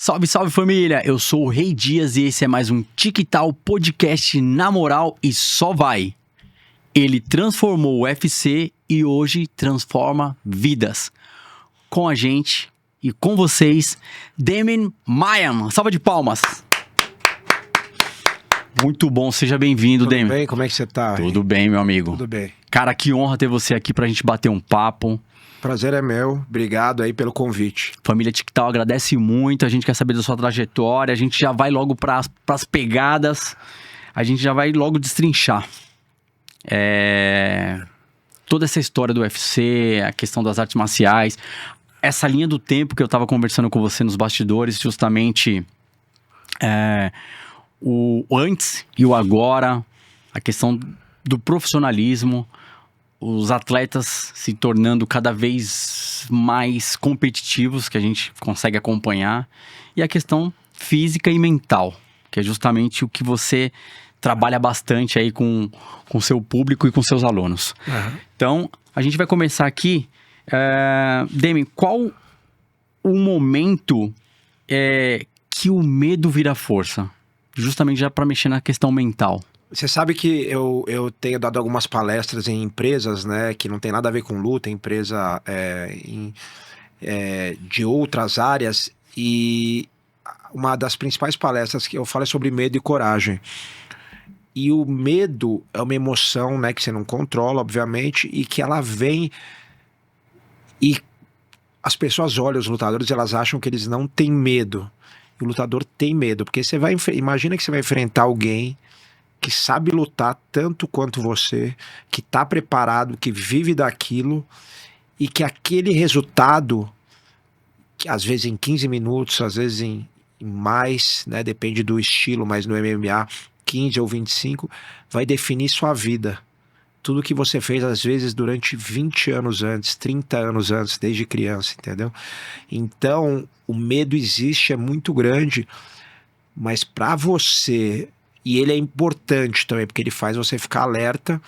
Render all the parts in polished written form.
Salve, salve família! Eu sou o Rei Dias e esse é mais um TikTok Podcast na moral e só vai. Ele transformou o UFC e hoje transforma vidas. Com a gente e com vocês, Demian Maia. Salva de palmas! Muito bom, seja bem-vindo, Demian. Tudo bem? Como é que você tá? Tudo bem, meu amigo. Tudo bem. Cara, que honra ter você aqui pra gente bater um papo. Prazer é meu. Obrigado aí pelo convite. Família TikTok agradece muito, a gente quer saber da sua trajetória, a gente já vai logo pras pegadas, a gente já vai logo destrinchar. Toda essa história do UFC, a questão das artes marciais, essa linha do tempo que eu tava conversando com você nos bastidores, justamente o antes e o agora, a questão do profissionalismo, os atletas se tornando cada vez mais competitivos, que a gente consegue acompanhar, e a questão física e mental, que é justamente o que você trabalha bastante aí com o seu público e com seus alunos. Uhum. Então, a gente vai começar aqui. Demi, qual o momento que o medo vira força? Justamente já para mexer na questão mental. Você sabe que eu tenho dado algumas palestras em empresas, né, que não tem nada a ver com luta, empresa de outras áreas, e uma das principais palestras que eu falo é sobre medo e coragem. E o medo é uma emoção, né, que você não controla, obviamente, e que ela vem e as pessoas olham os lutadores, elas acham que eles não têm medo. E o lutador tem medo, porque imagina que você vai enfrentar alguém que sabe lutar tanto quanto você, que tá preparado, que vive daquilo, e que aquele resultado, que às vezes em 15 minutos, às vezes em mais, né, depende do estilo, mas no MMA, 15 ou 25, vai definir sua vida. Tudo que você fez, às vezes, durante 20 anos antes, 30 anos antes, desde criança, entendeu? Então, o medo existe, é muito grande, mas para você... E ele é importante também, porque ele faz você ficar alerta,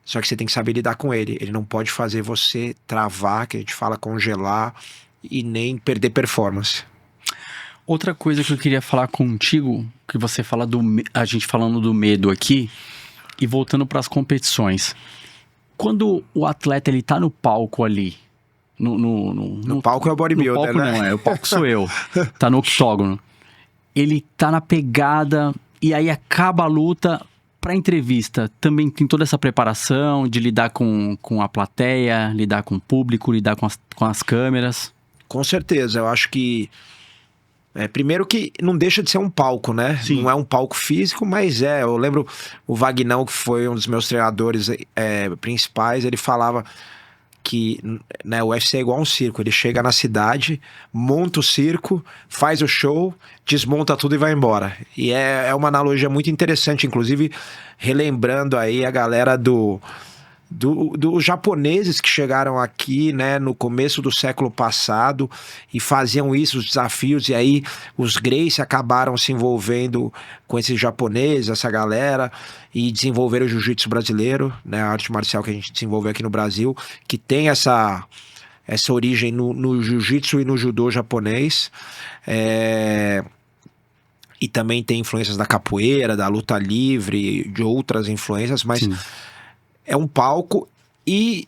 só que você tem que saber lidar com ele. Ele não pode fazer você travar, que a gente fala congelar, e nem perder performance. Outra coisa que eu queria falar contigo, que você fala a gente falando do medo aqui, e voltando para as competições. Quando o atleta ele tá no palco ali, no palco é o bodybuilder, no palco né? Não, o palco sou eu. Tá no octógono. Ele tá na pegada, e aí acaba a luta. Pra entrevista, também tem toda essa preparação de lidar com a plateia, lidar com o público, lidar com as câmeras. Com certeza, eu acho que... primeiro que não deixa de ser um palco, né? Sim. Não é um palco físico, mas eu lembro o Vagnão, que foi um dos meus treinadores principais, ele falava que, né, o UFC é igual um circo. Ele chega na cidade, monta o circo, faz o show, desmonta tudo e vai embora. E é uma analogia muito interessante, inclusive relembrando aí a galera dos japoneses que chegaram aqui, né, no começo do século passado e faziam isso, os desafios, e aí os Gracie acabaram se envolvendo com esses japoneses, essa galera, e desenvolveram o jiu-jitsu brasileiro, né, a arte marcial que a gente desenvolveu aqui no Brasil, que tem essa origem no jiu-jitsu e no judô japonês, e também tem influências da capoeira, da luta livre, de outras influências, mas... Sim. É um palco, e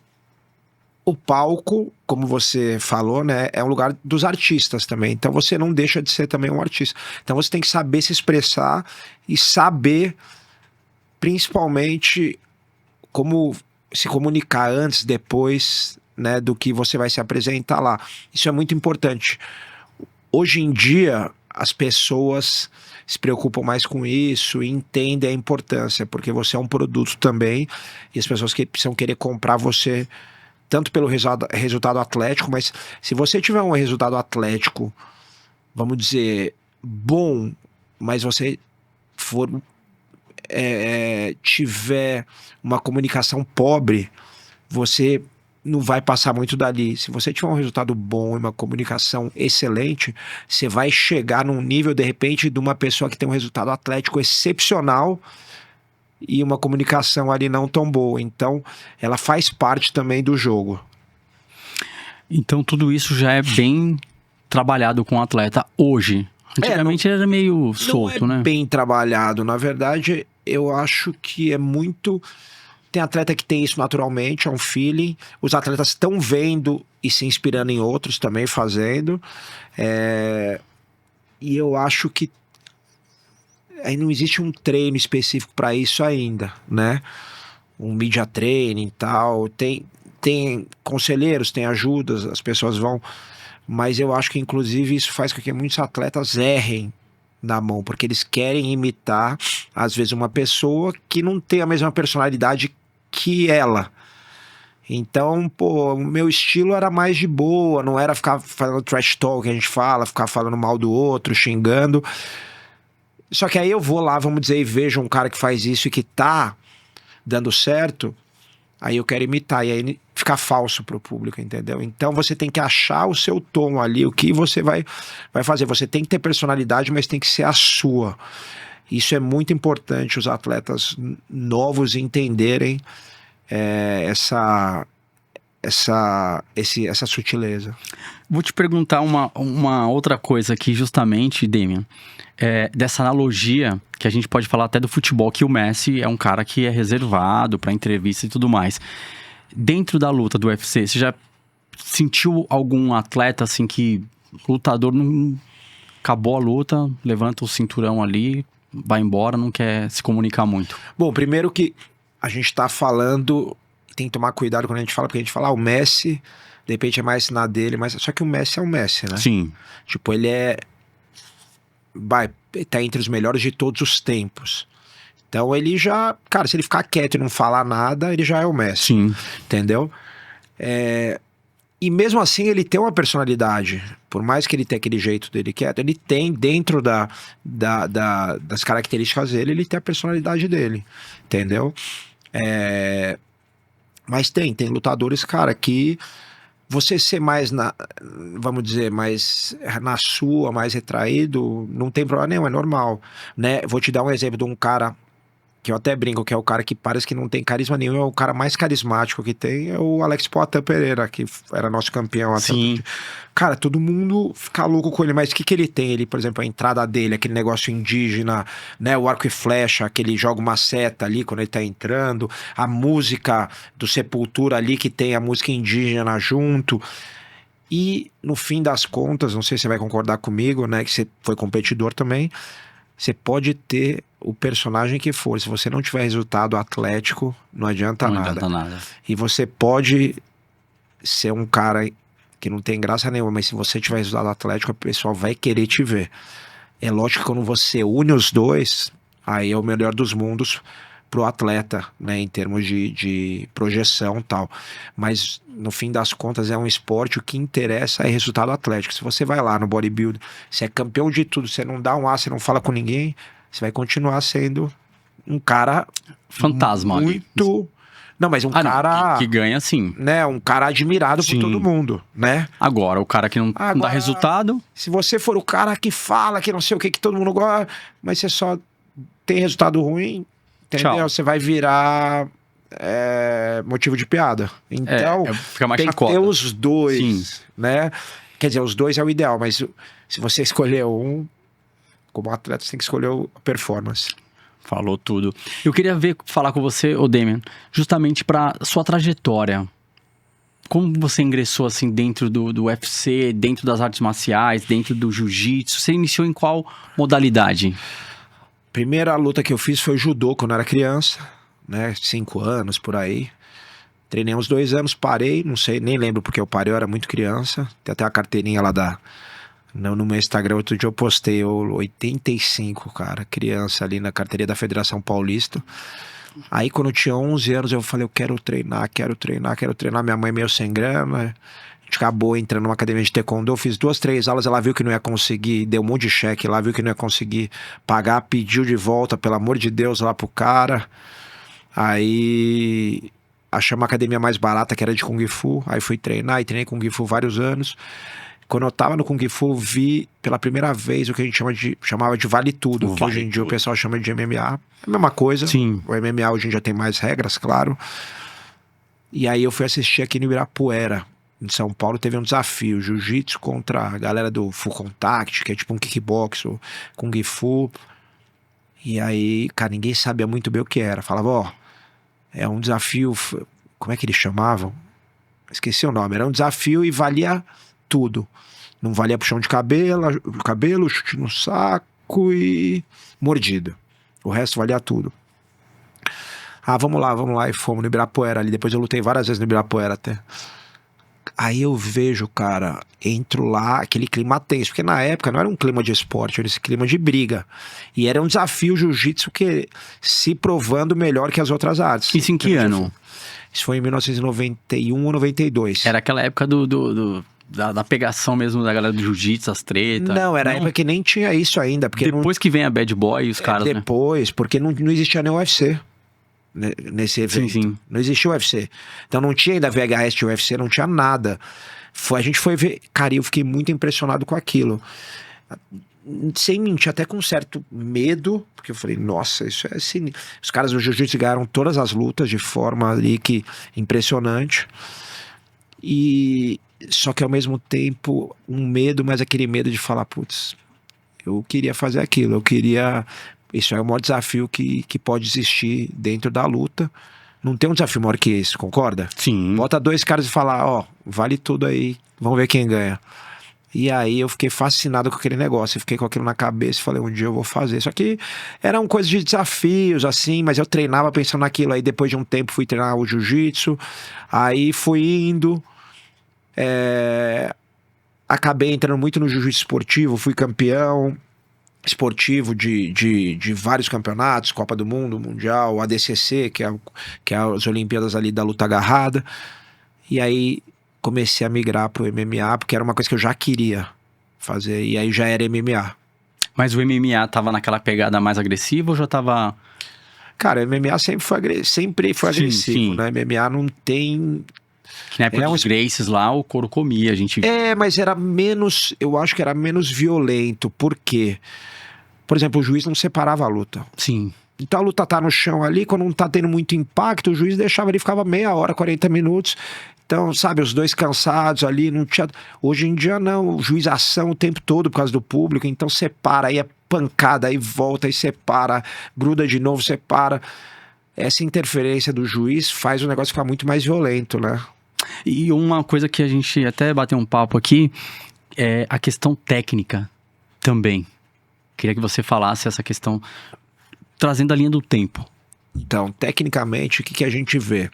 o palco, como você falou, né, é um lugar dos artistas também. Então você não deixa de ser também um artista. Então você tem que saber se expressar e saber, principalmente, como se comunicar antes, depois, né, do que você vai se apresentar lá. Isso é muito importante. Hoje em dia, as pessoas se preocupam mais com isso e entendem a importância, porque você é um produto também, e as pessoas que precisam querer comprar você tanto pelo resultado atlético, mas se você tiver um resultado atlético, vamos dizer, bom, mas você tiver uma comunicação pobre, você não vai passar muito dali. Se você tiver um resultado bom e uma comunicação excelente, você vai chegar num nível, de repente, de uma pessoa que tem um resultado atlético excepcional e uma comunicação ali não tão boa. Então, ela faz parte também do jogo. Então, tudo isso já é bem trabalhado com o atleta hoje. Antigamente ele era meio solto, não é né? bem trabalhado. Na verdade, eu acho que é muito... Tem atleta que tem isso naturalmente, é um feeling. Os atletas estão vendo e se inspirando em outros também fazendo. E eu acho que aí não existe um treino específico para isso ainda, né? Um media training e tal. Tem conselheiros, tem ajudas, as pessoas vão. Mas eu acho que, inclusive, isso faz com que muitos atletas errem na mão, porque eles querem imitar, às vezes, uma pessoa que não tem a mesma personalidade que ela. Então, pô, o meu estilo era mais de boa, não era ficar falando trash talk, que a gente fala, ficar falando mal do outro, xingando. Só que aí eu vou lá, vamos dizer, e vejo um cara que faz isso e que tá dando certo, aí eu quero imitar, e aí fica falso pro público, entendeu? Então você tem que achar o seu tom ali, o que você vai fazer. Você tem que ter personalidade, mas tem que ser a sua. Isso é muito importante os atletas novos entenderem essa sutileza. Vou te perguntar uma outra coisa aqui, justamente, Damian. Dessa analogia que a gente pode falar até do futebol, que o Messi é um cara que é reservado para entrevista e tudo mais. Dentro da luta do UFC, você já sentiu algum atleta assim que lutador não acabou a luta, levanta o cinturão ali, vai embora, não quer se comunicar muito? Bom, primeiro que a gente tá falando, tem que tomar cuidado quando a gente fala, porque a gente fala, o Messi, de repente é mais na dele, mas só que o Messi é o Messi, né? Sim. Tipo, ele tá entre os melhores de todos os tempos. Então ele já, cara, se ele ficar quieto e não falar nada, ele já é o Messi. Sim. Entendeu? E mesmo assim ele tem uma personalidade. Por mais que ele tenha aquele jeito dele quieto, ele tem dentro das características dele, ele tem a personalidade dele. Entendeu? Mas tem lutadores, cara, que você ser mais vamos dizer, mais na sua, mais retraído, não tem problema nenhum, é normal, né? Vou te dar um exemplo de um cara que eu até brinco, que é o cara que parece que não tem carisma nenhum, é o cara mais carismático que tem, é o Alex Poatan Pereira, que era nosso campeão. Sim. Cara, todo mundo fica louco com ele, mas o que ele tem? Ele, por exemplo, a entrada dele, aquele negócio indígena, né, o arco e flecha, que ele joga uma seta ali quando ele tá entrando, a música do Sepultura ali, que tem a música indígena junto. E, no fim das contas, não sei se você vai concordar comigo, né, que você foi competidor também, você pode ter o personagem que for, se você não tiver resultado atlético, não adianta nada. Não adianta nada. E você pode ser um cara que não tem graça nenhuma, mas se você tiver resultado atlético, o pessoal vai querer te ver. É lógico que quando você une os dois, aí é o melhor dos mundos pro atleta, né, em termos de projeção e tal. Mas, no fim das contas, é um esporte, o que interessa é resultado atlético. Se você vai lá no bodybuilding, você é campeão de tudo, você não dá um ar, você não fala com ninguém, você vai continuar sendo um cara... fantasma muito... ali. Não, mas um cara... Não, que ganha sim. Né, um cara admirado por todo mundo, né? Agora, o cara que não dá resultado... Se você for o cara que fala, que não sei o que todo mundo gosta, mas você só tem resultado ruim, entendeu? Tchau. Você vai virar motivo de piada. Então, fica mais tem chacota. que ter os dois, Sim. né? Quer dizer, os dois é o ideal, mas se você escolher um, como atleta, você tem que escolher a performance. Falou tudo. Eu queria falar com você, Damian, justamente para sua trajetória. Como você ingressou assim dentro do UFC, dentro das artes marciais, dentro do jiu-jitsu? Você iniciou em qual modalidade? Primeira luta que eu fiz foi judô quando eu era criança, né? 5 anos, por aí. Treinei uns 2 anos, parei, não sei, nem lembro porque eu parei, eu era muito criança. Tem até a carteirinha lá no meu Instagram, outro dia eu postei, 85, cara, criança ali na carteirinha da Federação Paulista. Aí quando eu tinha 11 anos eu falei, eu quero treinar. Minha mãe meio sem grana, a gente acabou entrando numa academia de taekwondo, eu fiz 2, 3 aulas, ela viu que não ia conseguir, deu um monte de cheque lá, viu que não ia conseguir pagar, pediu de volta, pelo amor de Deus, lá pro cara. Aí achei uma academia mais barata, que era de Kung Fu, aí fui treinar, e treinei Kung Fu vários anos. Quando eu tava no Kung Fu, vi pela primeira vez o que a gente chamava de vale tudo, que hoje em dia o pessoal chama de MMA. É a mesma coisa. Sim. O MMA hoje em dia tem mais regras, claro. E aí eu fui assistir aqui no Ibirapuera, em São Paulo, teve um desafio, jiu-jitsu contra a galera do Full Contact, que é tipo um kickbox, ou Kung Fu. E aí, cara, ninguém sabia muito bem o que era. Falava, ó, é um desafio, como é que eles chamavam? Esqueci o nome, era um desafio e valia tudo. Não valia puxão de cabelo, chute no saco e mordida. O resto valia tudo. Ah, vamos lá, e fomos no Ibirapuera ali. Depois eu lutei várias vezes no Ibirapuera até. Aí eu vejo, cara, entro lá, aquele clima tenso, porque na época não era um clima de esporte, era esse clima de briga. E era um desafio jiu-jitsu que se provando melhor que as outras artes. Isso em que ano? Isso foi em 1991 ou 92. Era aquela época da pegação mesmo da galera do jiu-jitsu, as tretas. Não, era a época que nem tinha isso ainda. Porque depois que vem a Bad Boy e os caras, né? Depois, porque não existia nem UFC. Nesse evento. Sim. Não existia UFC. Então não tinha ainda VHS de UFC, não tinha nada. A gente foi ver. Cara, eu fiquei muito impressionado com aquilo. Sem mentir, até com um certo medo, porque eu falei, nossa, isso é sinistro. Os caras do Jiu-Jitsu ganharam todas as lutas de forma ali que impressionante. E só que ao mesmo tempo, um medo, mas aquele medo de falar, putz, eu queria fazer aquilo, eu queria. Isso é o maior desafio que pode existir dentro da luta. Não tem um desafio maior que esse, concorda? Sim. Bota dois caras e fala, ó, vale tudo aí, vamos ver quem ganha. E aí eu fiquei fascinado com aquele negócio, eu fiquei com aquilo na cabeça e falei, um dia eu vou fazer. Só que eram coisas de desafios, assim, mas eu treinava pensando naquilo. Aí depois de um tempo fui treinar o jiu-jitsu, aí fui indo, acabei entrando muito no jiu-jitsu esportivo, fui campeão esportivo de vários campeonatos, Copa do Mundo, Mundial, ADCC, que é as Olimpíadas ali da luta agarrada. E aí comecei a migrar pro MMA, porque era uma coisa que eu já queria fazer, e aí já era MMA. Mas o MMA tava naquela pegada mais agressiva ou já tava... Cara, o MMA sempre foi agressivo, sim. né? MMA não tem... Que na época dos Gracies lá, o couro comia, a gente... mas era menos... Eu acho que era menos violento, por quê? Por exemplo, o juiz não separava a luta. Sim. Então a luta tá no chão ali, quando não tá tendo muito impacto, o juiz deixava ele, ficava meia hora, 40 minutos. Então, sabe, os dois cansados ali, não tinha... Hoje em dia não, o juiz ação o tempo todo por causa do público, então separa, aí é pancada, aí volta, aí separa, gruda de novo, separa. Essa interferência do juiz faz o negócio ficar muito mais violento, né? E uma coisa que a gente até bateu um papo aqui é a questão técnica também. Queria que você falasse essa questão, trazendo a linha do tempo. Então, tecnicamente, o que a gente vê?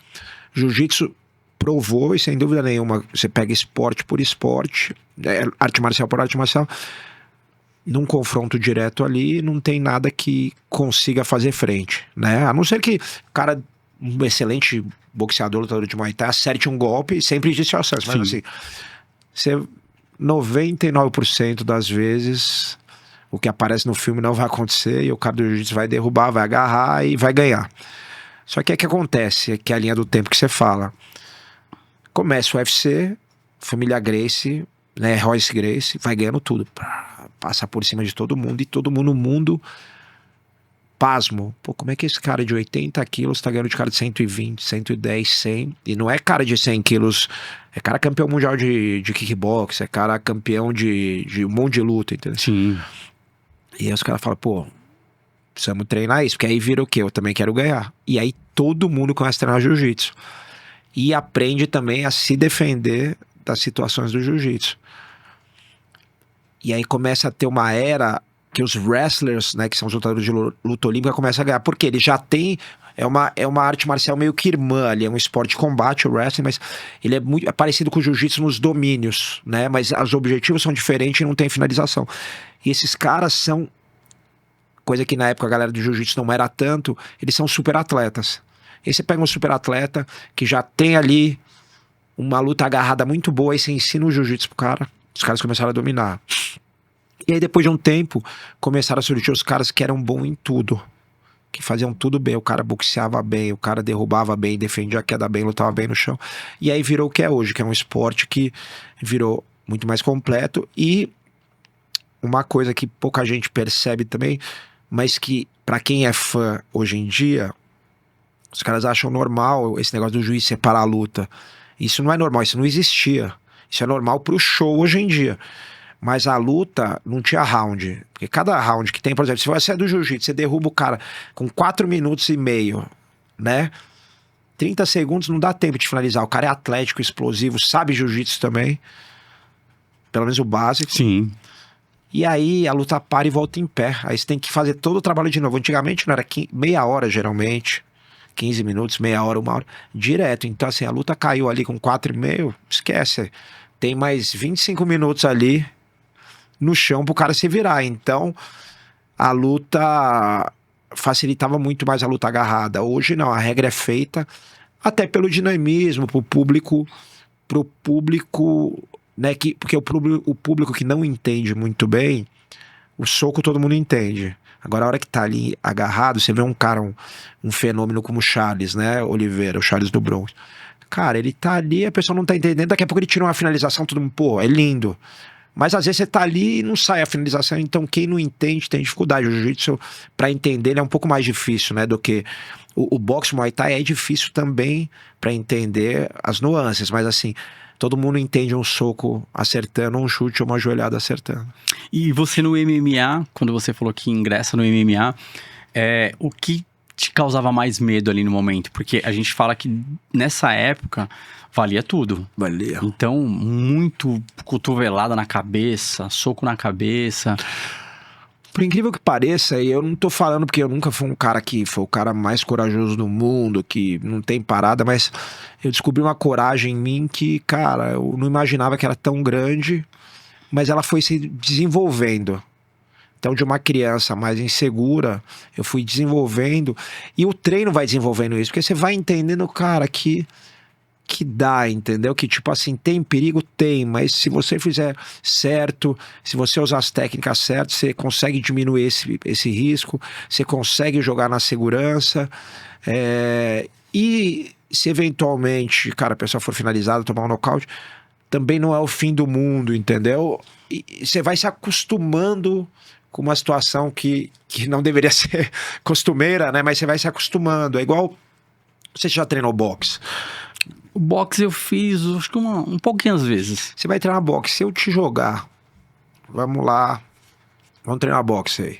Jiu-jitsu provou, e sem dúvida nenhuma, você pega esporte por esporte, arte marcial por arte marcial, num confronto direto ali, não tem nada que consiga fazer frente, né? A não ser que o cara, um excelente boxeador, lutador de Muay Thai, acerte um golpe e sempre existe o acesso. Mas assim, 99% das vezes o que aparece no filme não vai acontecer e o cara do jiu-jitsu vai derrubar, vai agarrar e vai ganhar. Só que o que acontece, que é a linha do tempo que você fala. Começa o UFC, família Gracie, né, Royce Gracie, vai ganhando tudo. Passa por cima de todo mundo e todo mundo no mundo pasmo. Pô, como é que esse cara de 80 quilos tá ganhando de cara de 120, 110, 100? E não é cara de 100 quilos, é cara campeão mundial de kickbox, é cara campeão de um monte de luta, entendeu? Sim. E aí os caras falam, pô, precisamos treinar isso, porque aí vira o quê? Eu também quero ganhar. E aí todo mundo começa a treinar jiu-jitsu. E aprende também a se defender das situações do jiu-jitsu. E aí começa a ter uma era que os wrestlers, né, que são os lutadores de luta olímpica, começam a ganhar. Porque ele já tem... É uma arte marcial meio que irmã ali, é um esporte de combate, o wrestling, mas ele é parecido com o jiu-jitsu nos domínios, né? Mas os objetivos são diferentes e não tem finalização. E esses caras são... Coisa que na época a galera do jiu-jitsu não era tanto, eles são super atletas. Aí você pega um super atleta que já tem ali uma luta agarrada muito boa e você ensina o jiu-jitsu pro cara. Os caras começaram a dominar. E aí depois de um tempo, começaram a surgir os caras que eram bons em tudo. Que faziam tudo bem. O cara boxeava bem, o cara derrubava bem, defendia a queda bem, lutava bem no chão. E aí virou o que é hoje, que é um esporte que virou muito mais completo. E uma coisa que pouca gente percebe também, mas que pra quem é fã hoje em dia... Os caras acham normal esse negócio do juiz separar a luta. Isso não é normal, isso não existia. Isso é normal pro show hoje em dia. Mas a luta não tinha round. Porque cada round que tem, por exemplo, se você é do jiu-jitsu, você derruba o cara com 4 minutos e meio, né? 30 segundos não dá tempo de finalizar. O cara é atlético, explosivo, sabe jiu-jitsu também. Pelo menos o básico. Sim. E aí a luta para e volta em pé. Aí você tem que fazer todo o trabalho de novo. Antigamente não era meia hora, geralmente. 15 minutos, meia hora, uma hora. Direto. Então, assim, a luta caiu ali com 4,5. Esquece. Tem mais 25 minutos ali no chão pro cara se virar. Então, a luta facilitava muito mais a luta agarrada. Hoje não, a regra é feita até pelo dinamismo, pro público, né, porque o público que não entende muito bem, o soco todo mundo entende. Agora, a hora que tá ali agarrado, você vê um cara, um fenômeno como o Charles, né, Oliveira, o Charles do Bronx. Cara, ele tá ali, a pessoa não tá entendendo, daqui a pouco ele tira uma finalização, todo mundo, pô, é lindo. Mas às vezes você tá ali e não sai a finalização, então quem não entende tem dificuldade. O jiu-jitsu, pra entender, ele é um pouco mais difícil, né, do que o boxe Muay Thai é difícil também pra entender as nuances, mas assim, todo mundo entende um soco acertando, um chute ou uma joelhada acertando. E você no MMA, quando você falou que ingressa no MMA, o que te causava mais medo ali no momento? Porque a gente fala que nessa época valia tudo. Valia. Então, muito cotovelada na cabeça, soco na cabeça. Por incrível que pareça, e eu não tô falando porque eu nunca fui um cara que foi o cara mais corajoso do mundo, que não tem parada, mas eu descobri uma coragem em mim que, cara, eu não imaginava que era tão grande, mas ela foi se desenvolvendo. Então, de uma criança mais insegura, eu fui desenvolvendo, e o treino vai desenvolvendo isso, porque você vai entendendo, cara, que dá, entendeu? Que tipo assim, tem perigo? Tem, mas se você fizer certo, se você usar as técnicas certas, você consegue diminuir esse risco, você consegue jogar na segurança, e se eventualmente, cara, a pessoa for finalizada, tomar um nocaute, também não é o fim do mundo, entendeu? E você vai se acostumando com uma situação que não deveria ser costumeira, né? Mas você vai se acostumando, é igual, você já treinou boxe? O boxe eu fiz, acho que um pouquinhas vezes. Você vai treinar boxe, se eu te jogar, vamos lá, vamos treinar boxe aí.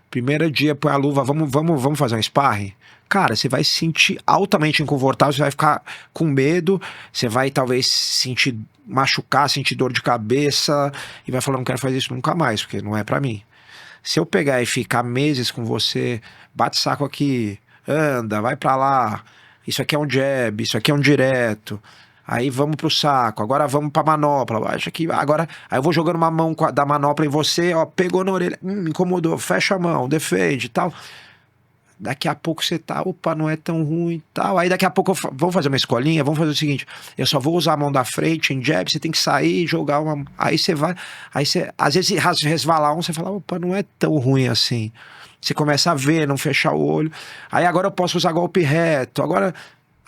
Primeiro dia, põe a luva, vamos fazer um sparring? Cara, você vai se sentir altamente inconfortável, você vai ficar com medo, você vai talvez machucar, sentir dor de cabeça, e vai falar, não quero fazer isso nunca mais, porque não é pra mim. Se eu pegar e ficar meses com você, bate saco aqui, anda, vai pra lá, isso aqui é um jab, isso aqui é um direto, aí vamos pro saco, agora vamos pra manopla, acho que agora, aí eu vou jogando uma mão da manopla em você, ó, pegou na orelha, incomodou, fecha a mão, defende e tal. Daqui a pouco você tá, opa, não é tão ruim e tal. Aí daqui a pouco, vamos fazer uma escolinha, vamos fazer o seguinte, eu só vou usar a mão da frente em jab, você tem que sair e jogar uma... Aí você vai, aí você, às vezes resvalar você fala, opa, não é tão ruim assim. Você começa a ver, não fechar o olho. Aí agora eu posso usar golpe reto, agora...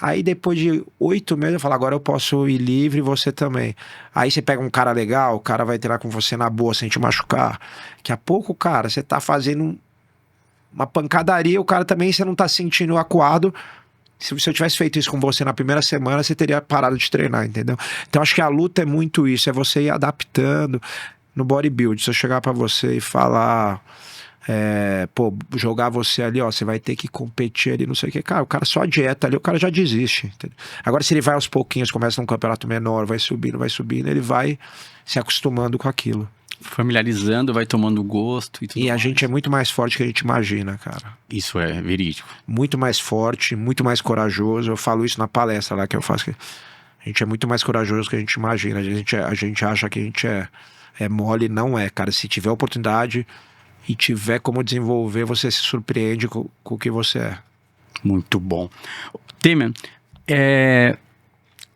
Aí depois de 8 meses eu falo, agora eu posso ir livre e você também. Aí você pega um cara legal, o cara vai treinar com você na boa, sem te machucar. Daqui a pouco, cara, você tá fazendo uma pancadaria, o cara também, você não tá se sentindo acuado. Se eu tivesse feito isso com você na primeira semana, você teria parado de treinar, entendeu? Então acho que a luta é muito isso, é você ir adaptando no bodybuilding. Se eu chegar pra você e falar, jogar você ali, ó, você vai ter que competir ali, não sei o que, cara, o cara só a dieta ali, o cara já desiste, entendeu? Agora se ele vai aos pouquinhos, começa num campeonato menor, vai subindo, ele vai se acostumando com aquilo. Familiarizando, vai tomando gosto e tudo E a mais. gente é muito mais forte que a gente imagina, cara. Isso é verídico. Muito mais forte, muito mais corajoso. Eu falo isso na palestra lá que eu faço. A gente é muito mais corajoso que a gente imagina. A gente acha que a gente é mole, não é, cara. Se tiver oportunidade e tiver como desenvolver, você se surpreende com o que você é. Muito bom. Temer,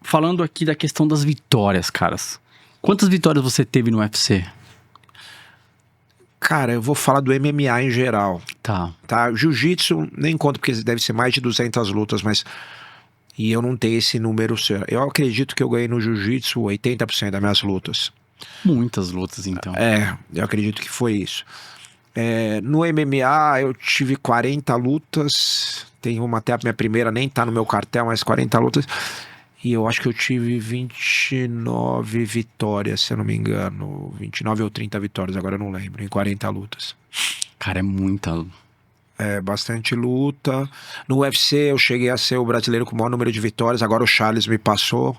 falando aqui da questão das vitórias, caras. Quantas vitórias você teve no UFC? Cara, eu vou falar do MMA em geral. Tá. Jiu-jitsu nem conto, porque deve ser mais de 200 lutas, mas... E eu não tenho esse número certo. Eu acredito que eu ganhei no jiu-jitsu 80% das minhas lutas. Muitas lutas, então. Eu acredito que foi isso. No MMA eu tive 40 lutas. Tem uma até a minha primeira, nem tá no meu cartel, mas 40 lutas. E eu acho que eu tive 29 vitórias, se eu não me engano. 29 ou 30 vitórias, agora eu não lembro, em 40 lutas. Cara, é muita. É, bastante luta. No UFC eu cheguei a ser o brasileiro com o maior número de vitórias, agora o Charles me passou.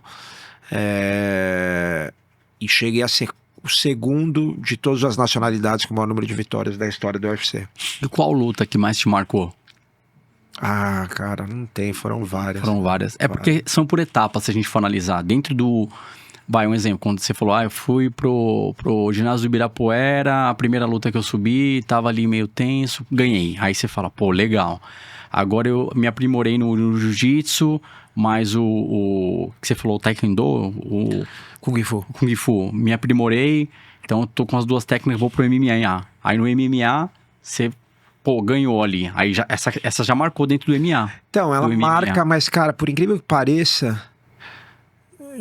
E cheguei a ser o segundo de todas as nacionalidades com o maior número de vitórias da história do UFC. E qual luta que mais te marcou? Ah, cara, não tem, foram várias. Foram várias. É porque são por etapas, se a gente for analisar. Dentro do... Vai, um exemplo. Quando você falou, eu fui pro ginásio do Ibirapuera, a primeira luta que eu subi, tava ali meio tenso, ganhei. Aí você fala, pô, legal. Agora eu me aprimorei no jiu-jitsu, mas o que você falou, o taekwondo, o Kung Fu. Kung Fu, me aprimorei, então eu tô com as duas técnicas, vou pro MMA. Aí no MMA, você, pô, ganhou ali. Aí já, essa já marcou dentro do MMA. Então, ela Do marca, MMA. mas, cara, por incrível que pareça,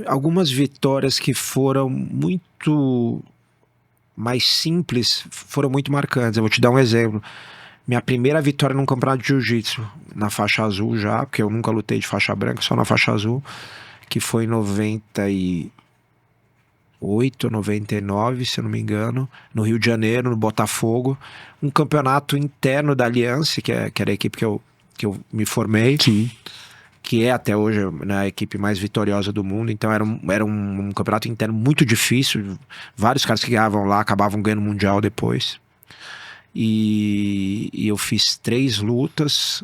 algumas vitórias que foram muito mais simples foram muito marcantes. Eu vou te dar um exemplo. Minha primeira vitória num campeonato de jiu-jitsu, na faixa azul já, porque eu nunca lutei de faixa branca, só na faixa azul, que foi em 98, 99, se eu não me engano, no Rio de Janeiro, no Botafogo. Um campeonato interno da Aliança, que era a equipe que eu me formei. Sim. Que é até hoje, né, a equipe mais vitoriosa do mundo. Então era um campeonato interno muito difícil. Vários caras que ganhavam lá acabavam ganhando o Mundial depois. E eu fiz 3 lutas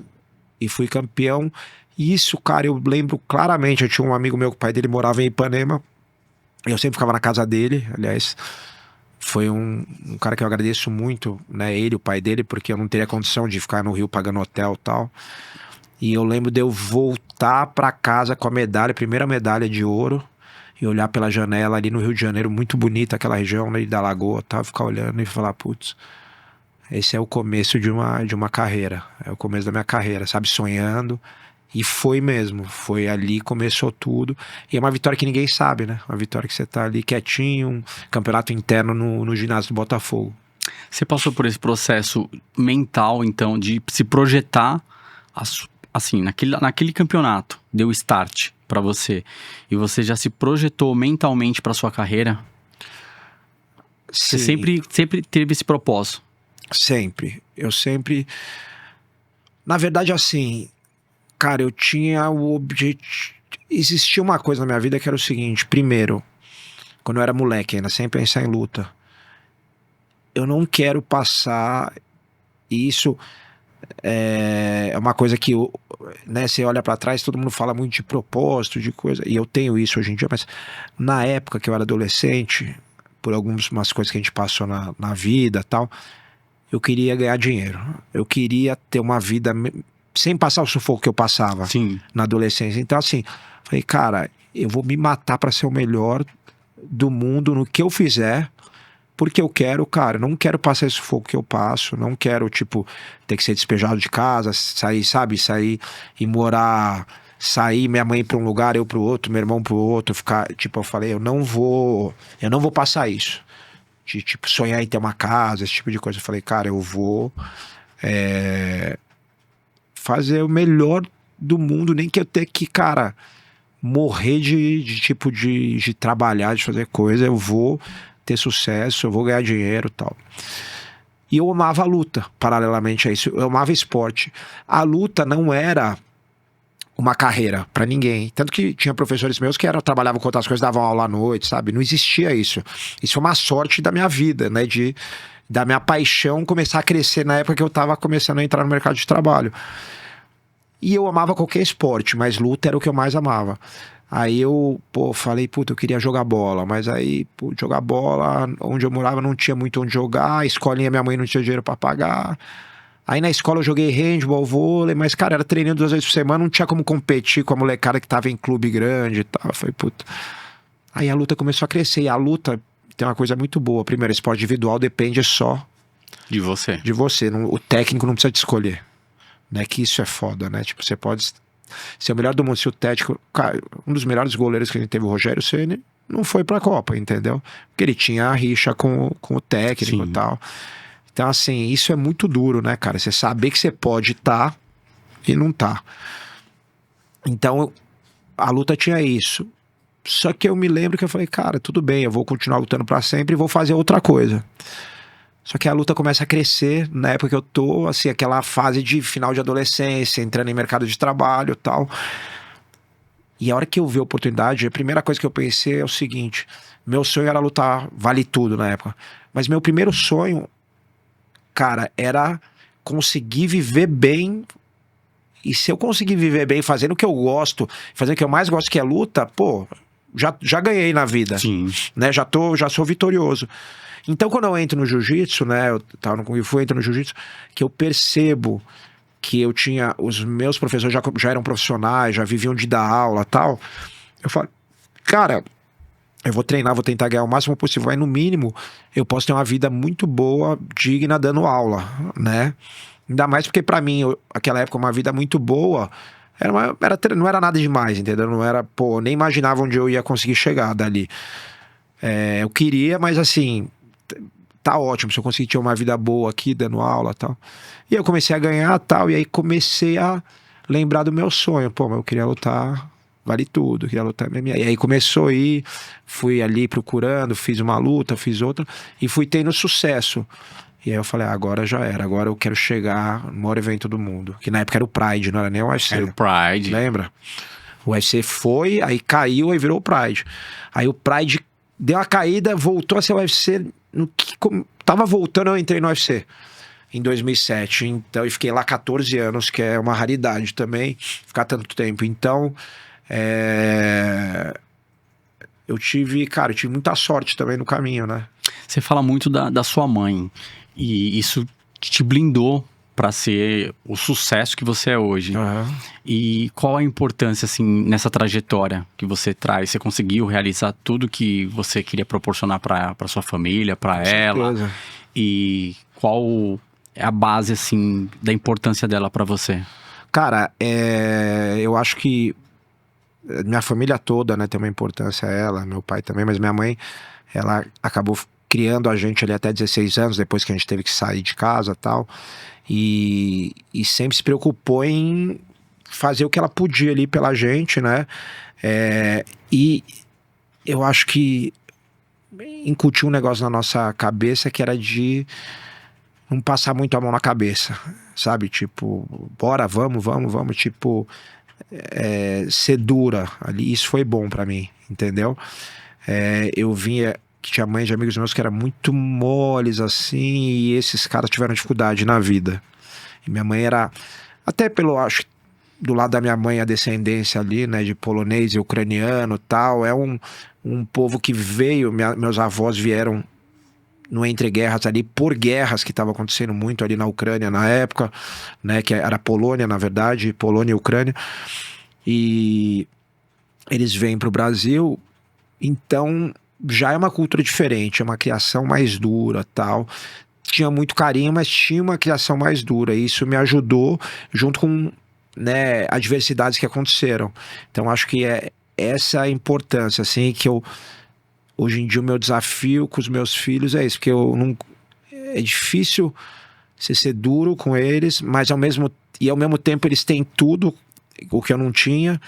e fui campeão. E isso, cara, eu lembro claramente. Eu tinha um amigo meu, que o pai dele morava em Ipanema. Eu sempre ficava na casa dele, aliás. Foi um cara que eu agradeço muito, né? Ele, o pai dele, porque eu não teria condição de ficar no Rio pagando hotel e tal. E eu lembro de eu voltar pra casa com a medalha, a primeira medalha de ouro, e olhar pela janela ali no Rio de Janeiro, muito bonita aquela região, né, da Lagoa, tá? Ficar olhando e falar, putz, esse é o começo de uma carreira, é o começo da minha carreira, sabe? Sonhando. E foi mesmo, foi ali, começou tudo. E é uma vitória que ninguém sabe, né? Uma vitória que você tá ali quietinho, um campeonato interno no ginásio do Botafogo. Você passou por esse processo mental, então, de se projetar assim, naquele campeonato, deu start pra você, e você já se projetou mentalmente pra sua carreira? Você Sim. sempre teve esse propósito? Sempre. Eu sempre. Na verdade, assim, cara, eu tinha o objetivo. Existia uma coisa na minha vida que era o seguinte: primeiro, quando eu era moleque ainda, sem pensar em luta, eu não quero passar. E isso é uma coisa que, né, você olha pra trás, todo mundo fala muito de propósito, de coisa, e eu tenho isso hoje em dia, mas na época que eu era adolescente, por algumas coisas que a gente passou na vida e tal, eu queria ganhar dinheiro. Eu queria ter uma vida sem passar o sufoco que eu passava Sim. na adolescência. Então, assim, falei, cara, eu vou me matar pra ser o melhor do mundo no que eu fizer, porque eu quero, cara, não quero passar esse sufoco que eu passo, não quero, tipo, ter que ser despejado de casa, sair, sabe, sair e morar, sair minha mãe pra um lugar, eu pro outro, meu irmão pro outro, ficar, tipo, eu falei, eu não vou passar isso. De, tipo, sonhar em ter uma casa, esse tipo de coisa. Eu falei, cara, eu vou fazer o melhor do mundo, nem que eu tenha que, cara, morrer de trabalhar, de fazer coisa, eu vou ter sucesso, eu vou ganhar dinheiro e tal. E eu amava a luta, paralelamente a isso. Eu amava esporte. A luta não era uma carreira pra ninguém. Tanto que tinha professores meus que trabalhavam com outras coisas, davam aula à noite, sabe? Não existia isso. Isso é uma sorte da minha vida, né? Da minha paixão começar a crescer na época que eu tava começando a entrar no mercado de trabalho. E eu amava qualquer esporte, mas luta era o que eu mais amava. Aí eu, falei, eu queria jogar bola. Mas aí, jogar bola, onde eu morava não tinha muito onde jogar, a escolinha minha mãe não tinha dinheiro pra pagar. Aí na escola eu joguei handball, vôlei, mas, cara, era treinando 2 vezes por semana, não tinha como competir com a molecada que tava em clube grande e tal. Eu falei, Aí a luta começou a crescer, e a luta tem uma coisa muito boa. Primeiro, esporte individual depende só De você. de você. O técnico não precisa te escolher. Né, que isso é foda, né? Tipo, você pode ser o melhor do mundo, se o técnico... Cara, um dos melhores goleiros que a gente teve, o Rogério Ceni, não foi pra Copa, entendeu? Porque ele tinha a rixa com o técnico e tal. Então, assim, isso é muito duro, né, cara? Você saber que você pode estar e não tá. Então, a luta tinha isso. Só que eu me lembro que eu falei, cara, tudo bem, eu vou continuar lutando pra sempre e vou fazer outra coisa. Só que a luta começa a crescer na época que eu tô, assim, aquela fase de final de adolescência, entrando em mercado de trabalho e tal. E a hora que eu vi a oportunidade, a primeira coisa que eu pensei é o seguinte: meu sonho era lutar vale tudo na época. Mas meu primeiro sonho, cara, era conseguir viver bem. E se eu conseguir viver bem fazendo o que eu gosto, fazendo o que eu mais gosto, que é luta, pô, já ganhei na vida. Sim. Né? Já sou vitorioso. Então, quando eu entro no jiu-jitsu, né? Eu tava no Kung Fu, entro no jiu-jitsu, que eu percebo que eu tinha... Os meus professores já eram profissionais, já viviam de dar aula e tal. Eu falo, cara, eu vou treinar, vou tentar ganhar o máximo possível. Mas, no mínimo, eu posso ter uma vida muito boa, digna, dando aula, né? Ainda mais porque, pra mim, aquela época, uma vida muito boa... não era nada demais, entendeu? Não era, pô, nem imaginava onde eu ia conseguir chegar dali. Eu queria, mas assim, tá ótimo, se eu conseguir ter uma vida boa aqui, dando aula e tal. E eu comecei a ganhar tal, e aí comecei a lembrar do meu sonho. Pô, mas eu queria lutar, vale tudo, eu queria lutar MMA. E aí começou a ir, fui ali procurando, fiz uma luta, fiz outra, e fui tendo sucesso. E aí eu falei, agora já era, agora eu quero chegar no maior evento do mundo. Que na época era o Pride, não era nem o UFC. Era o Pride. Lembra? O UFC foi, aí caiu, aí virou o Pride. Aí o Pride deu uma caída, voltou a ser o UFC. Tava voltando, eu entrei no UFC em 2007. Então, e fiquei lá 14 anos, que é uma raridade também, ficar tanto tempo. Então, eu tive muita sorte também no caminho, né? Você fala muito da sua mãe. E isso te blindou para ser o sucesso que você é hoje. Uhum. E qual a importância, assim, nessa trajetória que você traz? Você conseguiu realizar tudo que você queria proporcionar para sua família, para ela? Certeza. E qual é a base, assim, da importância dela para você? Cara, eu acho que minha família toda, né, tem uma importância a ela, meu pai também, mas minha mãe, ela acabou criando a gente ali até 16 anos, depois que a gente teve que sair de casa e tal. E sempre se preocupou em fazer o que ela podia ali pela gente, né? E eu acho que incutiu um negócio na nossa cabeça que era de não passar muito a mão na cabeça, sabe? Tipo, bora, vamos, tipo, ser dura ali. Isso foi bom pra mim, entendeu? Eu vinha... que tinha mães de amigos meus que eram muito moles, assim, e esses caras tiveram dificuldade na vida. E minha mãe era, até pelo, acho, do lado da minha mãe, a descendência ali, né, de polonês e ucraniano e tal, é um povo que veio, meus avós vieram no entre guerras ali, por guerras que estavam acontecendo muito ali na Ucrânia na época, né, que era Polônia, na verdade, Polônia e Ucrânia, e eles vêm pro Brasil, então... já é uma cultura diferente, é uma criação mais dura, tal. Tinha muito carinho, mas tinha uma criação mais dura. E isso me ajudou, junto com, né, adversidades que aconteceram. Então, acho que essa a importância, assim, que hoje em dia o meu desafio com os meus filhos é isso, porque é difícil você ser duro com eles, mas ao mesmo tempo eles têm tudo, o que eu não tinha.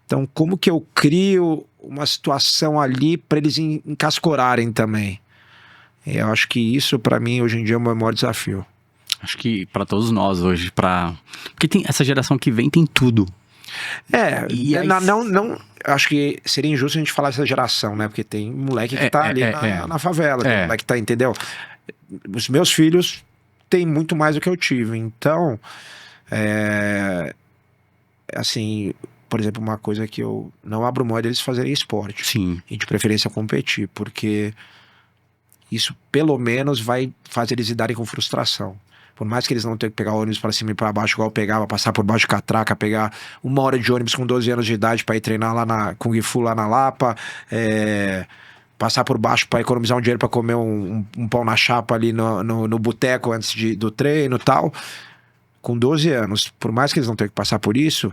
Então, como que eu crio uma situação ali para eles encascorarem também? Eu acho que isso, para mim, hoje em dia é o meu maior desafio. Acho que para todos nós hoje, porque tem essa geração que vem, tem tudo. E aí... não, acho que seria injusto a gente falar dessa geração, né? Porque tem moleque que tá ali na favela, tem moleque que tá, entendeu? Os meus filhos têm muito mais do que eu tive. Então, assim... Por exemplo, uma coisa que eu não abro mão deles fazerem esporte. Sim. E de preferência competir, porque isso pelo menos vai fazer eles lidarem com frustração. Por mais que eles não tenham que pegar ônibus para cima e para baixo, igual eu pegava, passar por baixo de catraca, pegar 1 hora de ônibus com 12 anos de idade para ir treinar lá na Kung Fu, lá na Lapa, passar por baixo para economizar um dinheiro para comer um pão na chapa ali no boteco antes do treino e tal. Com 12 anos, por mais que eles não tenham que passar por isso...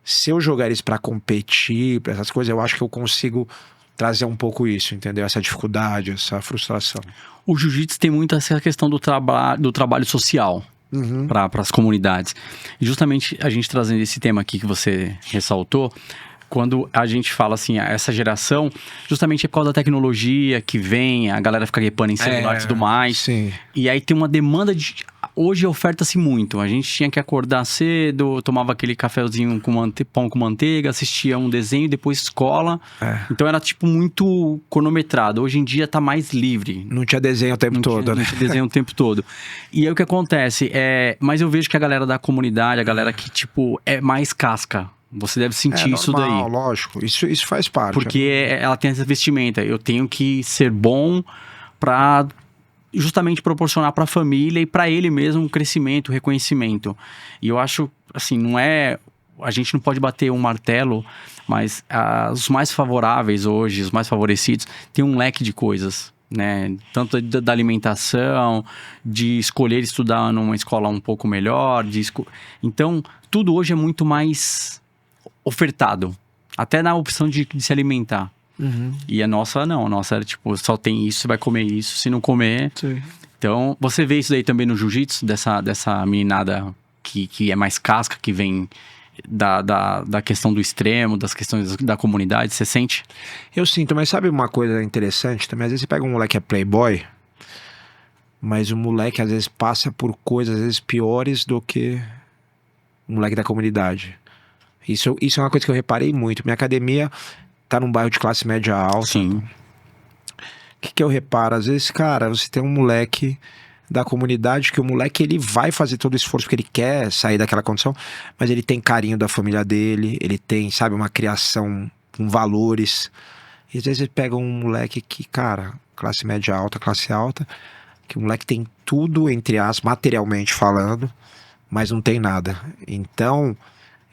Se eu jogar eles pra competir, pra essas coisas, eu acho que eu consigo trazer um pouco isso, entendeu? Essa dificuldade, essa frustração. O jiu-jitsu tem muito essa questão do trabalho social para as comunidades. E justamente a gente trazendo esse tema aqui que você ressaltou, quando a gente fala assim, essa geração, justamente é por causa da tecnologia que vem, a galera fica repando em celular e tudo mais. Sim. E aí tem uma demanda de... Hoje oferta-se muito. A gente tinha que acordar cedo, tomava aquele cafezinho com pão com manteiga, assistia um desenho, depois escola. Então era tipo muito cronometrado. Hoje em dia tá mais livre. Não tinha desenho o tempo todo, né? Não tinha desenho o tempo todo. E aí o que acontece? Mas eu vejo que a galera da comunidade, a galera que tipo é mais casca. Você deve sentir isso daí. Lógico. Isso faz parte. Porque ela tem essa vestimenta. Eu tenho que ser bom pra justamente proporcionar para a família e para ele mesmo um crescimento, reconhecimento. E eu acho, assim, não é... A gente não pode bater um martelo, mas os mais favoráveis hoje, os mais favorecidos, têm um leque de coisas, né? Tanto da alimentação, de escolher estudar numa escola um pouco melhor. Então, tudo hoje é muito mais ofertado. Até na opção de se alimentar. Uhum. E a nossa não, a nossa era tipo, só tem isso, você vai comer isso, se não comer... Sim. Então, você vê isso daí também no jiu-jitsu, dessa meninada que é mais casca, que vem da questão do extremo, das questões da comunidade, você sente? Eu sinto, mas sabe uma coisa interessante também? Às vezes você pega um moleque que é playboy, mas o moleque às vezes passa por coisas às vezes piores do que o moleque da comunidade. Isso é uma coisa que eu reparei muito. Minha academia tá num bairro de classe média alta. Sim. O que eu reparo? Às vezes, cara, você tem um moleque da comunidade que o moleque ele vai fazer todo o esforço porque ele quer sair daquela condição, mas ele tem carinho da família dele, ele tem, sabe, uma criação com valores. E às vezes você pega um moleque que, cara, classe média alta, classe alta, que o moleque tem tudo, entre aspas, materialmente falando, mas não tem nada. Então...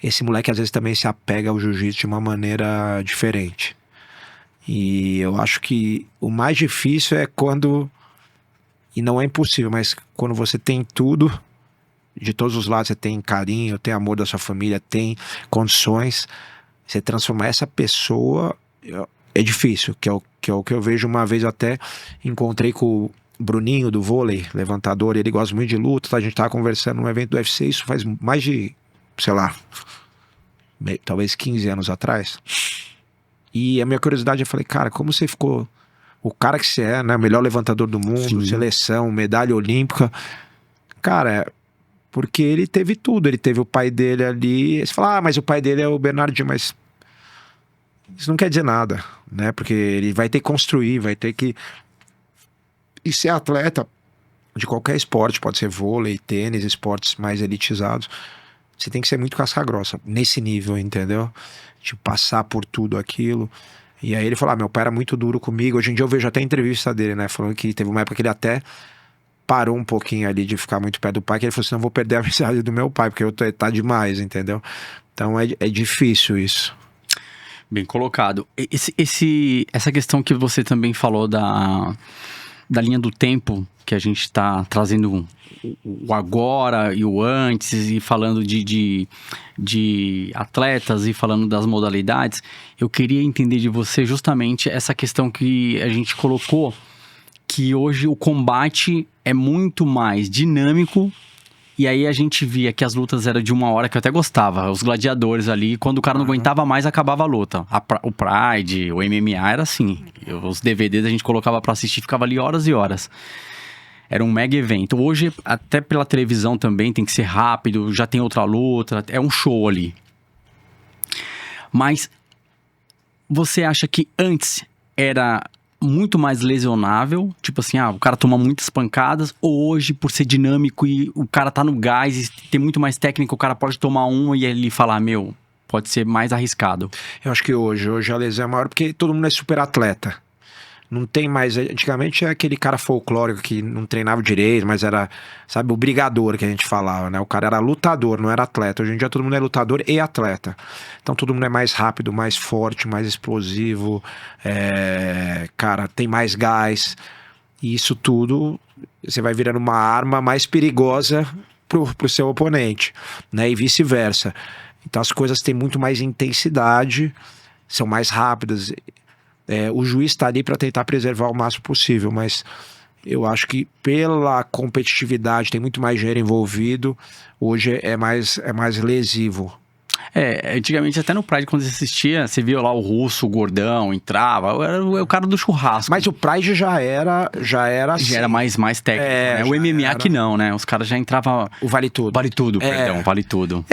esse moleque às vezes também se apega ao jiu-jitsu de uma maneira diferente. E eu acho que o mais difícil é quando, e não é impossível, mas quando você tem tudo, de todos os lados, você tem carinho, tem amor da sua família, tem condições, você transformar essa pessoa é difícil, que é o que eu vejo. Uma vez eu até encontrei com o Bruninho do vôlei, levantador, ele gosta muito de luta, a gente tava conversando num evento do UFC, isso faz mais de, sei lá, talvez 15 anos atrás. E a minha curiosidade, eu falei, cara, como você ficou o cara que você é, né? O melhor levantador do mundo, sim, seleção, medalha olímpica. Cara, porque ele teve tudo. Ele teve o pai dele ali. Você fala, mas o pai dele é o Bernardinho, mas isso não quer dizer nada, né? Porque ele vai ter que construir, vai ter que... E ser atleta de qualquer esporte, pode ser vôlei, tênis, esportes mais elitizados, você tem que ser muito casca-grossa, nesse nível, entendeu? De passar por tudo aquilo. E aí ele falou, meu pai era muito duro comigo. Hoje em dia eu vejo até a entrevista dele, né? Falando que teve uma época que ele até parou um pouquinho ali de ficar muito perto do pai, que ele falou assim, não vou perder a amizade do meu pai, porque tá demais, entendeu? Então é difícil isso. Bem colocado. Essa questão que você também falou da linha do tempo, que a gente está trazendo o agora e o antes, e falando de atletas e falando das modalidades, eu queria entender de você justamente essa questão que a gente colocou, que hoje o combate é muito mais dinâmico. E aí a gente via que as lutas eram de 1 hora, que eu até gostava. Os gladiadores ali, quando o cara não aguentava mais, acabava a luta. O Pride, o MMA era assim. Os DVDs a gente colocava pra assistir, ficava ali horas e horas. Era um mega evento. Hoje, até pela televisão também, tem que ser rápido, já tem outra luta, é um show ali. Mas você acha que antes era muito mais lesionável, tipo assim, o cara toma muitas pancadas, ou hoje, por ser dinâmico e o cara tá no gás e tem muito mais técnica, o cara pode tomar um e ele falar, pode ser mais arriscado? Eu acho que hoje a lesão é maior porque todo mundo é super atleta. Não tem mais... Antigamente é aquele cara folclórico que não treinava direito, mas era, sabe, o brigador que a gente falava, né? O cara era lutador, não era atleta. Hoje em dia todo mundo é lutador e atleta. Então todo mundo é mais rápido, mais forte, mais explosivo. Cara, tem mais gás. E isso tudo, você vai virando uma arma mais perigosa pro seu oponente, né? E vice-versa. Então as coisas têm muito mais intensidade, são mais rápidas. O juiz está ali para tentar preservar o máximo possível, mas eu acho que pela competitividade, tem muito mais dinheiro envolvido, hoje é mais lesivo. Antigamente até no Pride, quando você assistia, você via lá o russo, o gordão, entrava, era o cara do churrasco. Mas o Pride já era assim. Já era mais técnico, né? O já MMA era. que não, né? Os caras já entravam... O Vale Tudo. Vale tudo, perdão, vale tudo.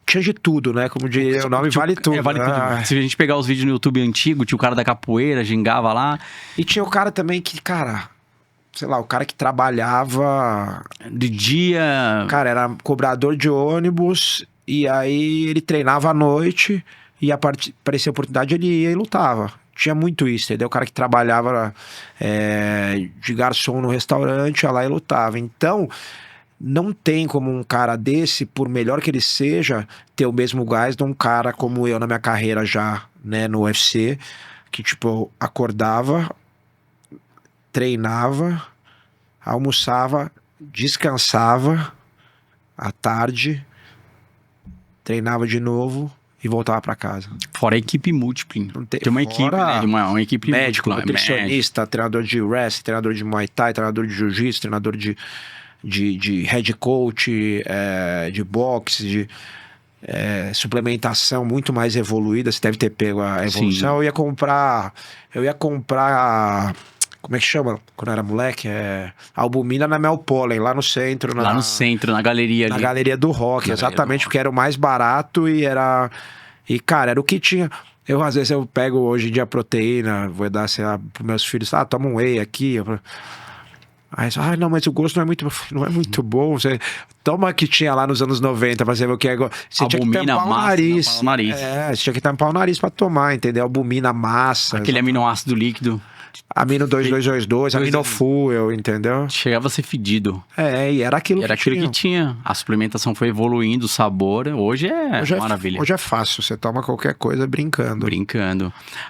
Tinha de tudo, né? Como diria o nome, vale tudo. Vale tudo. Se a gente pegar os vídeos no YouTube antigo, tinha o cara da capoeira, gingava lá. E tinha o cara também que, cara, sei lá, o cara que trabalhava... De dia... Cara, era cobrador de ônibus, e aí ele treinava à noite, e aparecia a oportunidade, ele ia e lutava. Tinha muito isso, entendeu? O cara que trabalhava de garçom no restaurante, ia lá e lutava. Então... Não tem como um cara desse, por melhor que ele seja, ter o mesmo gás de um cara como eu na minha carreira já, né, no UFC, que tipo, eu acordava, treinava, almoçava, descansava à tarde, treinava de novo e voltava para casa. Fora a equipe múltipla. Tem uma equipe, né? Uma equipe médico, múltipla. Nutricionista, treinador de wrestling, treinador de Muay Thai, treinador de Jiu-Jitsu, treinador de head coach, de boxe, de suplementação muito mais evoluída. Você deve ter pego a evolução. Sim. Eu ia comprar, como é que chama? Quando era moleque, albumina na Mel Pollen, lá no centro. Lá no centro, na galeria ali. Na galeria do rock, exatamente, porque era o mais barato e cara, era o que tinha. Às vezes eu pego hoje em dia proteína, vou dar, sei lá, pros meus filhos, toma um whey aqui. Aí, não, mas o gosto não é muito bom. Você toma que tinha lá nos anos 90 pra você ver o que é. Você tinha que tampar o nariz. Você tinha que tampar o nariz pra tomar, entendeu? Albumina, massa. Aquele aminoácido líquido. Amino 2222, aminofuel, entendeu? Chegava a ser fedido. E era aquilo que tinha. A suplementação foi evoluindo, o sabor. Hoje é maravilha. Hoje é fácil, você toma qualquer coisa brincando.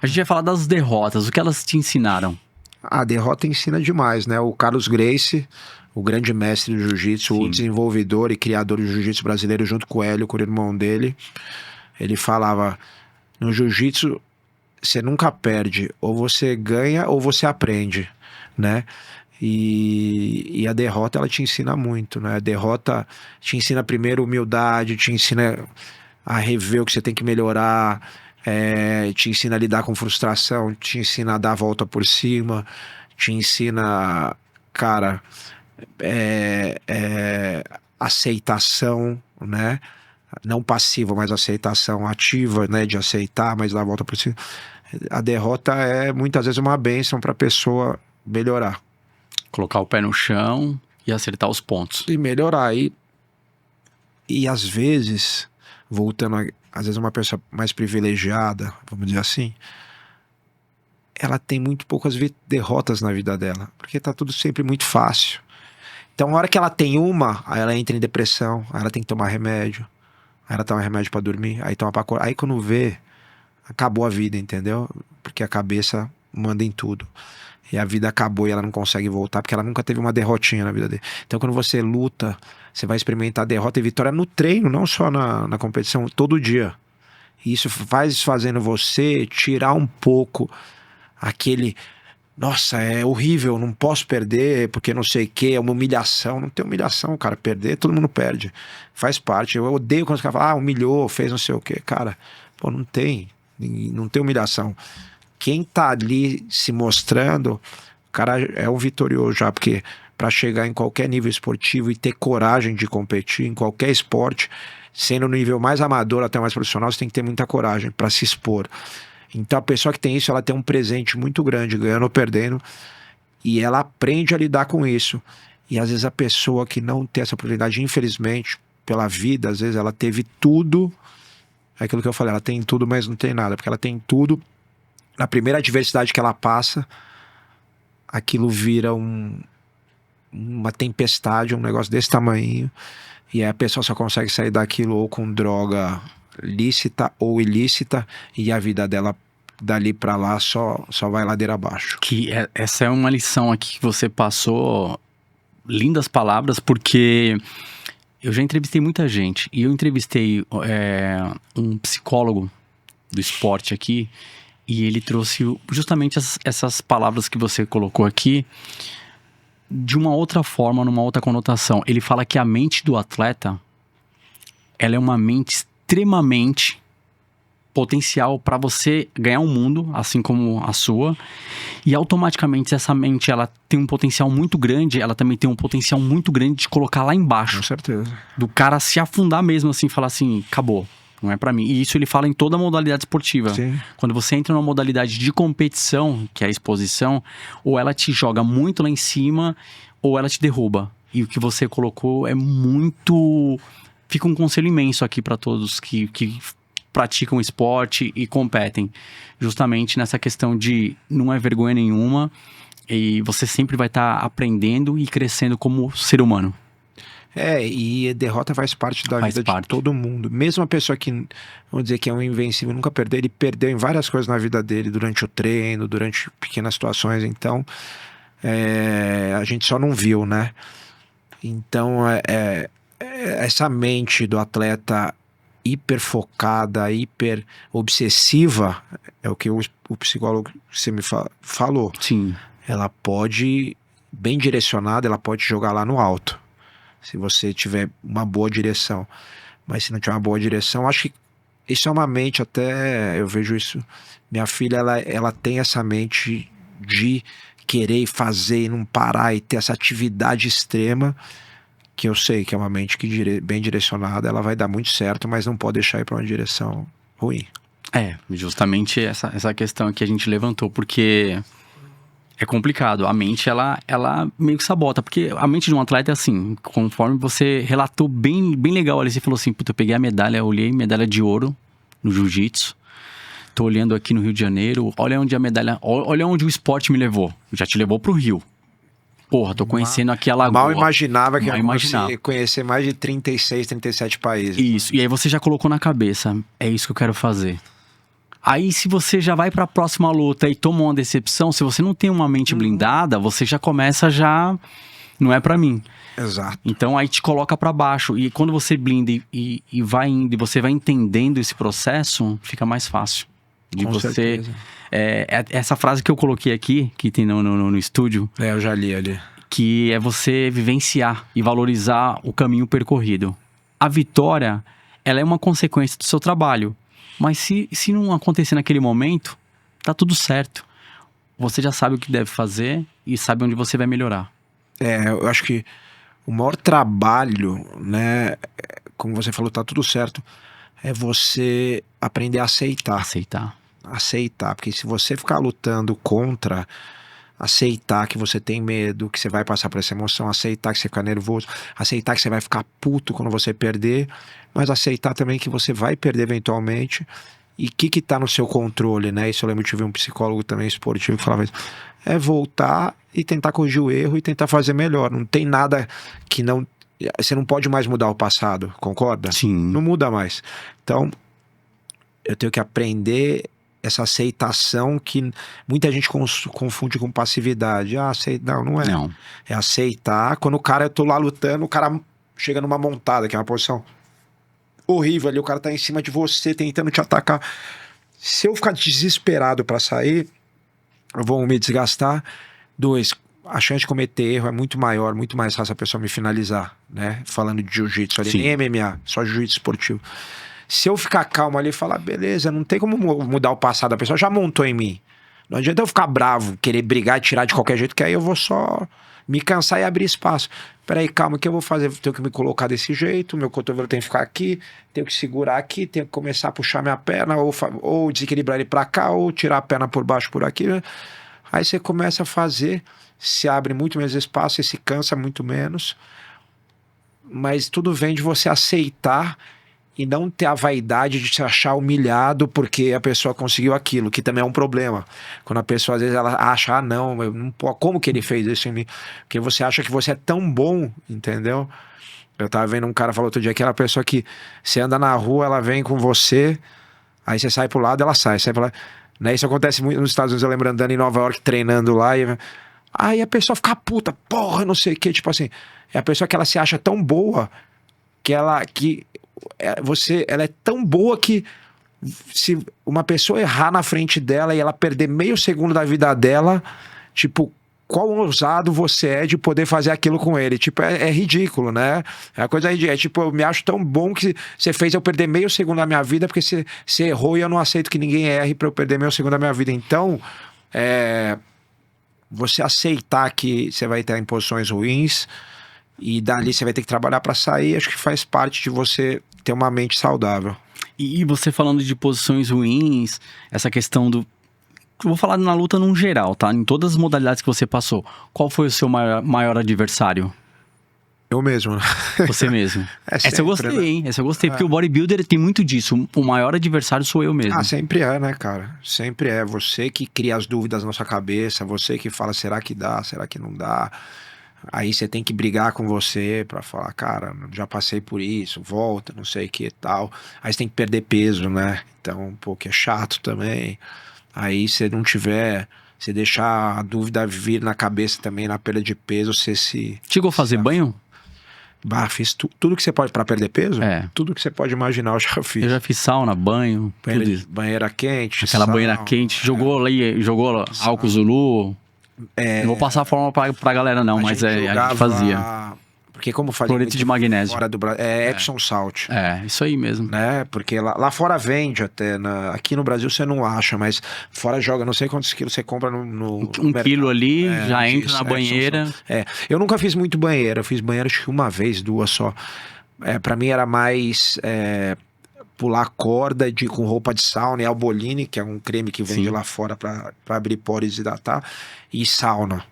A gente vai falar das derrotas, o que elas te ensinaram? A derrota ensina demais, né? O Carlos Gracie, o grande mestre do jiu-jitsu, o desenvolvedor e criador do jiu-jitsu brasileiro, junto com o Hélio, com o irmão dele, ele falava, no jiu-jitsu você nunca perde, ou você ganha ou você aprende, né? E a derrota, ela te ensina muito, né? A derrota te ensina primeiro humildade, te ensina a rever o que você tem que melhorar, te ensina a lidar com frustração, te ensina a dar a volta por cima, te ensina, cara, aceitação, né? Não passiva, mas aceitação ativa, né? De aceitar, mas dar a volta por cima. A derrota é muitas vezes uma bênção para a pessoa melhorar. Colocar o pé no chão e acertar os pontos. E melhorar. E às vezes, voltando às vezes uma pessoa mais privilegiada, vamos dizer assim, ela tem muito poucas derrotas na vida dela, porque tá tudo sempre muito fácil. Então, na hora que ela tem aí ela entra em depressão, aí ela tem que tomar remédio, aí ela toma remédio pra dormir, aí toma pra acordar, aí quando vê, acabou a vida, entendeu? Porque a cabeça manda em tudo. E a vida acabou e ela não consegue voltar, porque ela nunca teve uma derrotinha na vida dele. Então, quando você luta, você vai experimentar derrota e vitória no treino, não só na competição, todo dia. E isso fazendo você tirar um pouco aquele... Nossa, é horrível, não posso perder porque não sei o que, é uma humilhação. Não tem humilhação, cara. Perder, todo mundo perde. Faz parte. Eu odeio quando os caras falam, humilhou, fez não sei o que. Cara, não tem humilhação. Quem tá ali se mostrando, o cara é um vitorioso já, porque para chegar em qualquer nível esportivo e ter coragem de competir em qualquer esporte, sendo no nível mais amador até mais profissional, você tem que ter muita coragem para se expor. Então a pessoa que tem isso, ela tem um presente muito grande, ganhando ou perdendo, e ela aprende a lidar com isso. E às vezes a pessoa que não tem essa oportunidade, infelizmente, pela vida, às vezes ela teve tudo, é aquilo que eu falei, ela tem tudo, mas não tem nada, porque ela tem tudo. Na primeira adversidade que ela passa, aquilo vira uma tempestade, um negócio desse tamanho, e aí a pessoa só consegue sair daquilo ou com droga lícita ou ilícita, e a vida dela dali pra lá só vai ladeira abaixo. Essa é uma lição aqui que você passou, lindas palavras, porque eu já entrevistei muita gente, e eu entrevistei um psicólogo do esporte aqui, e ele trouxe justamente essas palavras que você colocou aqui de uma outra forma, numa outra conotação. Ele fala que a mente do atleta, ela é uma mente extremamente potencial para você ganhar um mundo, assim como a sua. E automaticamente essa mente, ela tem um potencial muito grande, ela também tem um potencial muito grande de colocar lá embaixo. Com certeza. Do cara se afundar mesmo, assim, falar assim, acabou, não é pra mim. E isso ele fala em toda a modalidade esportiva. Sim. Quando você entra numa modalidade de competição, que é a exposição, ou ela te joga muito lá em cima, ou ela te derruba. E o que você colocou é muito... Fica um conselho imenso aqui pra todos que praticam esporte e competem. Justamente nessa questão de não é vergonha nenhuma e você sempre vai estar aprendendo e crescendo como ser humano. E a derrota faz parte da Faz vida parte. de todo mundo. Mesmo uma pessoa que, vamos dizer que é um invencível, nunca perdeu, ele perdeu em várias coisas na vida dele, durante o treino, durante pequenas situações. Então, a gente só não viu, né? Então, essa mente do atleta hiper focada, hiper obsessiva, é o que o psicólogo que você me falou. Sim. Ela pode, bem direcionada, ela pode jogar lá no alto. Se você tiver uma boa direção. Mas se não tiver uma boa direção, acho que isso é uma mente até... Eu vejo isso... Minha filha, ela tem essa mente de querer fazer e não parar e ter essa atividade extrema, que eu sei que é uma mente que bem direcionada, ela vai dar muito certo, mas não pode deixar ir para uma direção ruim. Justamente essa questão que a gente levantou, porque é complicado. A mente, ela meio que sabota, porque a mente de um atleta é assim, conforme você relatou bem legal ali, você falou assim, puta, eu peguei a medalha, eu olhei medalha de ouro no jiu-jitsu, tô olhando aqui no Rio de Janeiro, olha onde a medalha, olha onde o esporte me levou, já te levou pro Rio. Porra, tô conhecendo aqui a Lagoa. Mal imaginava que ia conhecer mais de 36, 37 países. Isso, e aí você já colocou na cabeça, é isso que eu quero fazer. Aí se você já vai pra próxima luta e toma uma decepção, se você não tem uma mente blindada, você já começa não é pra mim. Exato. Então aí te coloca pra baixo, e quando você blinda e vai indo, e você vai entendendo esse processo, fica mais fácil. De Com você... certeza. Essa frase que eu coloquei aqui, que tem no estúdio... Eu já li ali. Que é você vivenciar e valorizar o caminho percorrido. A vitória, ela é uma consequência do seu trabalho. Mas se não acontecer naquele momento, tá tudo certo. Você já sabe o que deve fazer e sabe onde você vai melhorar. Eu acho que o maior trabalho, né, como você falou, tá tudo certo, é você aprender a aceitar. Aceitar, porque se você ficar lutando contra, aceitar que você tem medo, que você vai passar por essa emoção, aceitar que você fica nervoso, aceitar que você vai ficar puto quando você perder, mas aceitar também que você vai perder eventualmente e o que tá no seu controle, né? Isso eu lembro de ver um psicólogo também esportivo que falava isso. É voltar e tentar corrigir o erro e tentar fazer melhor. Não tem nada que não... Você não pode mais mudar o passado, concorda? Sim. Não muda mais. Então, eu tenho que aprender essa aceitação que muita gente confunde com passividade. Não é. Não. É aceitar. Quando eu tô lá lutando, o cara chega numa montada, que é uma posição horrível ali, o cara tá em cima de você, tentando te atacar. Se eu ficar desesperado pra sair, eu vou me desgastar. 2, a chance de cometer erro é muito maior, muito mais fácil a pessoa me finalizar, né? Falando de jiu-jitsu ali, nem MMA, só jiu-jitsu esportivo. Se eu ficar calmo ali e falar, beleza, não tem como mudar o passado, a pessoa já montou em mim. Não adianta eu ficar bravo, querer brigar e tirar de qualquer jeito, que aí eu vou só me cansar e abrir espaço. Peraí, calma, o que eu vou fazer? Tenho que me colocar desse jeito, meu cotovelo tem que ficar aqui, tenho que segurar aqui, tenho que começar a puxar minha perna, ou desequilibrar ele pra cá, ou tirar a perna por baixo por aqui. Aí você começa a fazer, se abre muito menos espaço e se cansa muito menos. Mas tudo vem de você aceitar e não ter a vaidade de se achar humilhado porque a pessoa conseguiu aquilo, que também é um problema. Quando a pessoa, às vezes, ela acha, não, eu não, como que ele fez isso em mim? Porque você acha que você é tão bom, entendeu? Eu tava vendo um cara falou outro dia, aquela pessoa que você anda na rua, ela vem com você, aí você sai pro lado, ela sai pro lado. Né? Isso acontece muito nos Estados Unidos, eu lembro andando em Nova York, treinando lá, e aí a pessoa fica puta, porra, não sei o que, tipo assim, é a pessoa que ela se acha tão boa, que ela é tão boa que se uma pessoa errar na frente dela e ela perder meio segundo da vida dela, tipo, qual ousado você é de poder fazer aquilo com ele. Tipo, é ridículo, né? É uma coisa ridícula. É tipo, eu me acho tão bom que você fez eu perder meio segundo da minha vida porque você errou e eu não aceito que ninguém erre pra eu perder meio segundo da minha vida. Então, você aceitar que você vai ter imposições ruins e dali você vai ter que trabalhar pra sair, acho que faz parte de você ter uma mente saudável. E você falando de posições ruins, essa questão do... Eu vou falar na luta num geral, tá? Em todas as modalidades que você passou, qual foi o seu maior adversário? Eu mesmo. Você mesmo. Essa eu gostei, né? hein? Essa eu gostei, porque o bodybuilder tem muito disso. O maior adversário sou eu mesmo. Sempre é, né, cara? Sempre é. Você que cria as dúvidas na sua cabeça, você que fala, será que dá, será que não dá? Aí você tem que brigar com você pra falar, cara, já passei por isso, volta, não sei o que e tal. Aí você tem que perder peso, né? Então, pô, que é chato também. Aí se não tiver, você deixar a dúvida vir na cabeça também, na perda de peso, você se... Chegou a fazer banho? Fiz tudo que você pode pra perder peso? É. Tudo que você pode imaginar eu já fiz. Eu já fiz sauna, banho, tudo isso. Banheira quente. Aquela sauna, banheira quente. Jogou álcool Zulu. Não vou passar a forma pra galera não, mas a gente fazia. Porque como fazia Cloreto de magnésio. Fora do Brasil, Epsom Salt. Isso aí mesmo. Né? Porque lá fora vende até. Aqui no Brasil você não acha, mas fora joga, não sei quantos quilos você compra no quilo ali, já entra na banheira. Eu nunca fiz muito banheiro, eu fiz banheiro acho que uma vez, duas só. Pra mim era mais pular corda com roupa de sauna e Alboline, que é um creme que vende lá fora pra abrir pores e desidratar, e sauna.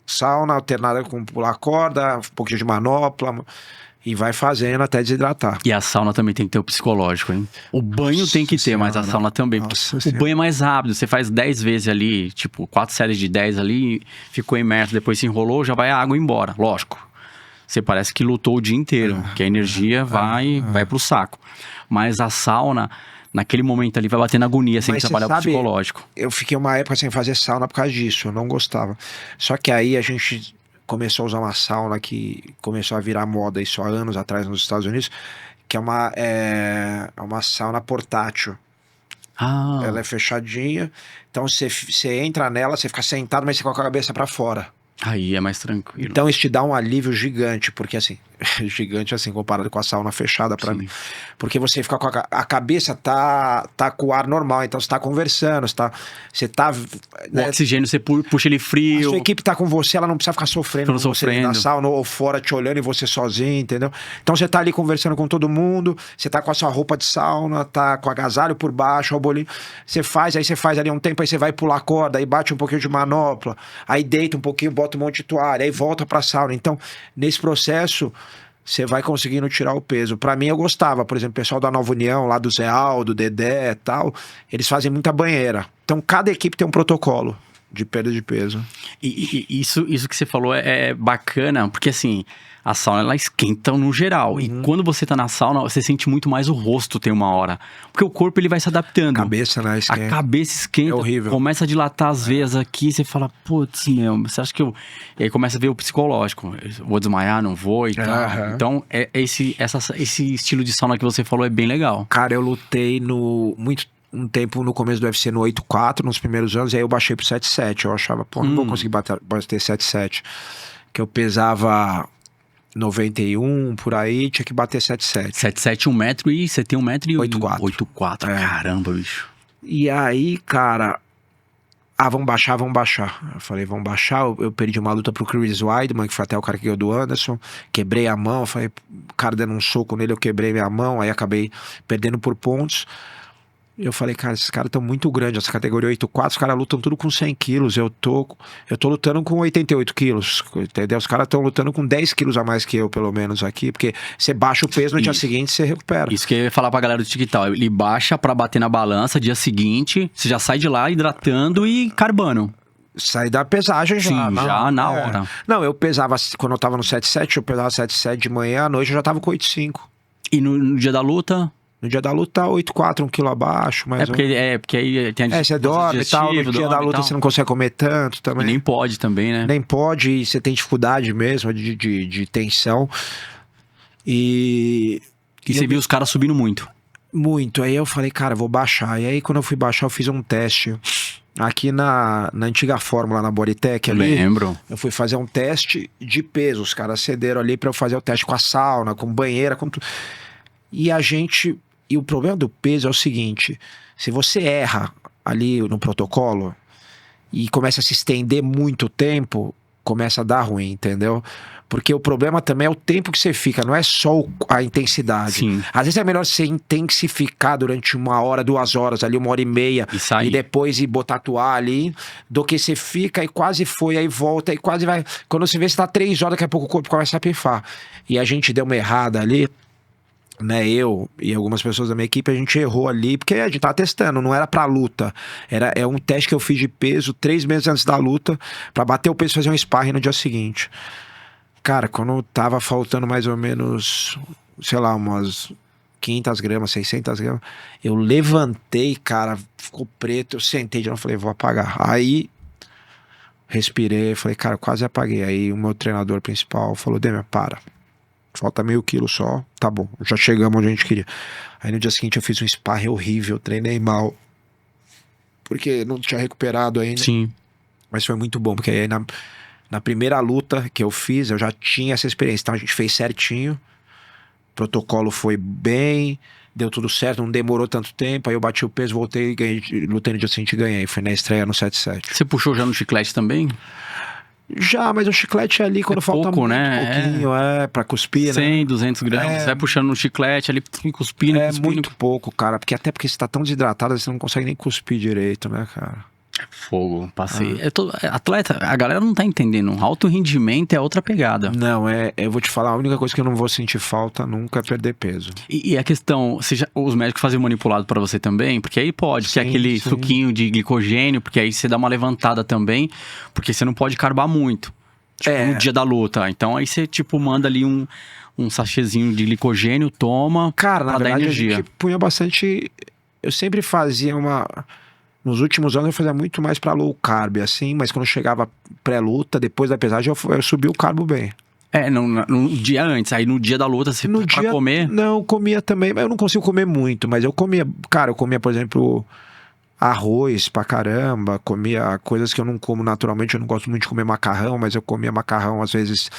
Sauna alternada com pular corda, um pouquinho de manopla e vai fazendo até desidratar. E a sauna também tem que ter o psicológico, hein? O banho tem que ter, mas a sauna também. O banho é mais rápido, você faz 10 vezes ali, tipo 4 séries de 10 ali, ficou imerso, depois se enrolou, já vai a água embora, lógico. Você parece que lutou o dia inteiro, que a energia vai pro saco. Mas a sauna, naquele momento ali, vai bater na agonia, sem trabalhar o psicológico. Eu fiquei uma época sem fazer sauna por causa disso, eu não gostava. Só que aí a gente começou a usar uma sauna que começou a virar moda isso há anos atrás nos Estados Unidos, que é uma sauna portátil. Ela é fechadinha, então você entra nela, você fica sentado, mas você coloca a cabeça pra fora. Aí é mais tranquilo. Então isso te dá um alívio gigante, porque assim, gigante assim, comparado com a sauna fechada pra mim. Porque você fica com a cabeça tá com o ar normal, então você tá conversando, você tá... O oxigênio, você puxa ele frio. A sua equipe tá com você, ela não precisa ficar sofrendo você na sauna ou fora te olhando e você sozinho, entendeu? Então você tá ali conversando com todo mundo, você tá com a sua roupa de sauna, tá com agasalho por baixo, o bolinho. Você faz ali um tempo, aí você vai pular corda, aí bate um pouquinho de manopla, aí deita um pouquinho, bota um monte de toalha, aí volta pra sauna. Então, nesse processo, você vai conseguindo tirar o peso. Pra mim, eu gostava. Por exemplo, o pessoal da Nova União, lá do Zé Aldo, Dedé e tal, eles fazem muita banheira. Então, cada equipe tem um protocolo de perda de peso. E isso que você falou é bacana, porque assim, a sauna ela esquenta no geral. E quando você tá na sauna, você sente muito mais o rosto tem uma hora. Porque o corpo ele vai se adaptando. A cabeça, né? Esquenta. A cabeça esquenta. É horrível. Começa a dilatar as veias aqui, você fala, putz, meu, você acha que eu... E aí começa a ver o psicológico. Vou desmaiar, não vou e tal. Então, esse estilo de sauna que você falou é bem legal. Cara, eu lutei um tempo no começo do UFC no 8.4, nos primeiros anos, e aí eu baixei pro 7.7. Eu achava, pô, não vou conseguir bater 7.7. Que eu pesava 91, por aí, tinha que bater 7.7. 7.7, 1 metro e você tem 1 metro e 8.4. 8.4, caramba, bicho. E aí, cara... vamos baixar. Eu falei, vamos baixar. Eu perdi uma luta pro Chris Weidman, que foi até o cara que ganhou do Anderson. Quebrei a mão, falei, o cara dando um soco nele, eu quebrei minha mão. Aí acabei perdendo por pontos. Eu falei, cara, esses caras estão muito grandes. Essa categoria 8.4, os caras lutam tudo com 100 quilos. Eu tô lutando com 88 quilos, entendeu? Os caras estão lutando com 10 quilos a mais que eu, pelo menos, aqui. Porque você baixa o peso no dia seguinte, você recupera. Isso que eu ia falar pra galera do TikTok. Ele baixa pra bater na balança, dia seguinte, você já sai de lá hidratando e carbando. Sai da pesagem já. Sim, já na hora. Não, eu pesava, quando eu tava no 7.7, eu pesava 7.7 de manhã, à noite eu já tava com 8.5. E no dia da luta? No dia da luta, 8.4, 1 quilo abaixo. Porque aí tem a você dorme e tal. No dia da luta você não consegue comer tanto também. E nem pode também, né? Nem pode, e você tem dificuldade mesmo de tensão. E você viu os caras subindo muito. Muito. Aí eu falei, cara, vou baixar. E aí quando eu fui baixar, eu fiz um teste aqui na antiga Fórmula, na Bodytech Eu ali, lembro. eu fui fazer um teste de peso. Os caras cederam ali pra eu fazer o teste com a sauna, com banheira, com tudo. E a gente. E o problema do peso é o seguinte: se você erra ali no protocolo e começa a se estender muito tempo, começa a dar ruim, entendeu? Porque o problema também é o tempo que você fica, não é só a intensidade. Sim. Às vezes é melhor você intensificar durante 1 hora, 2 horas, ali 1 hora e meia, E sair. e depois ir botar a toalha ali, do que você fica e quase foi, aí volta, e quase vai. Quando você vê, você tá 3 horas, daqui a pouco o corpo começa a pifar. E a gente deu uma errada ali, né, eu e algumas pessoas da minha equipe, a gente errou ali, porque a gente tava testando, não era pra luta. É um teste que eu fiz de peso 3 meses antes da luta, pra bater o peso e fazer um sparring no dia seguinte. Cara, quando tava faltando mais ou menos, sei lá, umas 500 gramas, 600 gramas, eu levantei, cara, ficou preto, eu sentei de novo, falei, vou apagar. Aí, respirei, falei, cara, quase apaguei. Aí o meu treinador principal falou, Demian, para. Falta meio quilo só, tá bom, já chegamos onde a gente queria. Aí no dia seguinte eu fiz um sparring horrível, treinei mal, porque não tinha recuperado ainda. Sim. Mas foi muito bom, porque aí na primeira luta que eu fiz, eu já tinha essa experiência. Então a gente fez certinho, o protocolo foi bem, deu tudo certo, não demorou tanto tempo. Aí eu bati o peso, voltei e ganhei, lutei no dia seguinte e ganhei. Foi na estreia no 7-7. Você puxou já no chiclete também? Já, mas o chiclete ali, quando falta pouco, muito né? pouquinho, pra cuspir, 100, né? 200 gramas. Você vai puxando no chiclete ali, cuspindo, É cuspindo. muito pouco, cara. Até porque você tá tão desidratado, você não consegue nem cuspir direito, né, cara? Fogo, passei. Atleta, a galera não tá entendendo. Alto rendimento é outra pegada. Não, eu vou te falar, a única coisa que eu não vou sentir falta nunca é perder peso. E a questão, os médicos fazem manipulado pra você também? Porque aí pode, que é Sim, aquele sim. suquinho de glicogênio, porque aí você dá uma levantada também, porque você não pode carbar muito. Tipo, no dia da luta. Então aí você, tipo, manda ali um sachêzinho de glicogênio, toma, Cara, na pra dar verdade, a energia. gente punha bastante. Eu sempre fazia uma. Nos últimos anos eu fazia muito mais pra low carb, assim, mas quando chegava pré-luta, depois da pesagem, eu subi o carbo bem. No dia antes, aí no dia da luta, você No pra dia. comer. Não, eu comia também, mas eu não consigo comer muito, mas eu comia. Cara, eu comia, por exemplo, arroz pra caramba, comia coisas que eu não como naturalmente, eu não gosto muito de comer macarrão, mas eu comia macarrão, às vezes,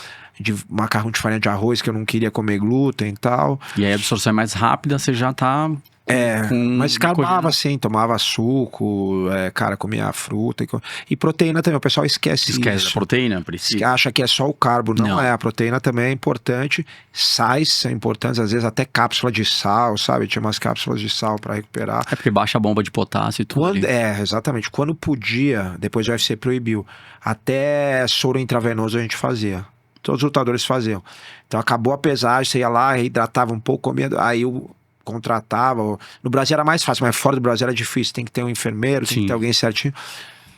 macarrão de farinha de arroz, que eu não queria comer glúten e tal. E aí a absorção é mais rápida, você já tá Mas carbava assim, tomava suco, cara, comia fruta e proteína também. O pessoal esquece Esquece a isso. proteína, precisa. Acha que é só o carbo. Não, Não. é. A proteína também é importante. Sais são importantes, às vezes até cápsula de sal, sabe? Tinha umas cápsulas de sal pra recuperar. É porque baixa a bomba de potássio e tudo. ali. Exatamente. Quando podia, depois o UFC proibiu. Até soro intravenoso a gente fazia. Todos os lutadores faziam. Então acabou a pesagem, você ia lá, reidratava um pouco, comia. Aí eu contratava. No Brasil era mais fácil, mas fora do Brasil era difícil. Tem que ter um enfermeiro, tem Sim. que ter alguém certinho.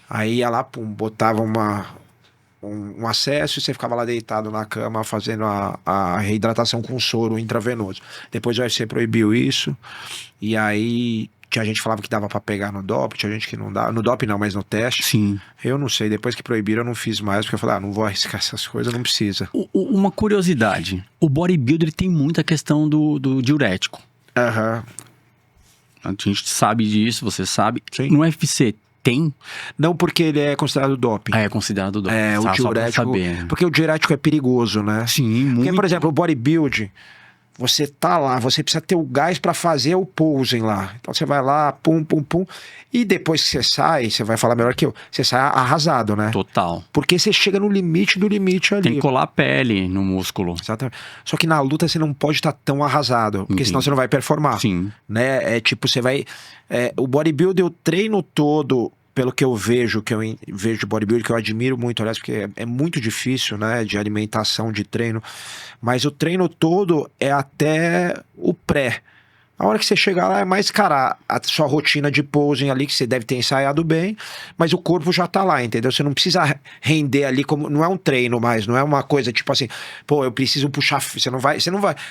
Aí ia lá, pum, botava um acesso e você ficava lá deitado na cama fazendo a reidratação com soro intravenoso. Depois o UFC proibiu isso. E aí tinha gente que falava que dava pra pegar no doping, tinha gente que não dava. No doping não, mas no teste. Sim. Eu não sei, depois que proibiram eu não fiz mais, porque eu falei, não vou arriscar essas coisas, não precisa. Uma curiosidade. O bodybuilder tem muita questão do diurético. Aham. A gente sabe disso, você sabe. Sim. No UFC tem? Não, porque ele é considerado doping. É considerado doping. O Só pra diurético. saber. Porque o diurético é perigoso, né? Sim, muito. Porque, por exemplo, o bodybuilding, você tá lá, você precisa ter o gás pra fazer o posing lá. Então você vai lá, pum, pum, pum. E depois que você sai, você vai falar melhor que eu, você sai arrasado, né? Total. Porque você chega no limite do limite ali. Tem que colar a pele no músculo. Exatamente. Só que na luta você não pode estar tão arrasado, porque Entendi. senão você não vai performar. Sim. Né? É tipo, você vai. O bodybuilder, o treino todo, pelo que eu vejo de bodybuilder, que eu admiro muito, aliás, porque é muito difícil, né? De alimentação, de treino. Mas o treino todo é até o pré. A hora que você chegar lá é mais, cara, a sua rotina de posing ali, que você deve ter ensaiado bem, mas o corpo já tá lá, entendeu? Você não precisa render ali como. Não é um treino mais, não é uma coisa tipo assim, pô, eu preciso puxar. Você não vai.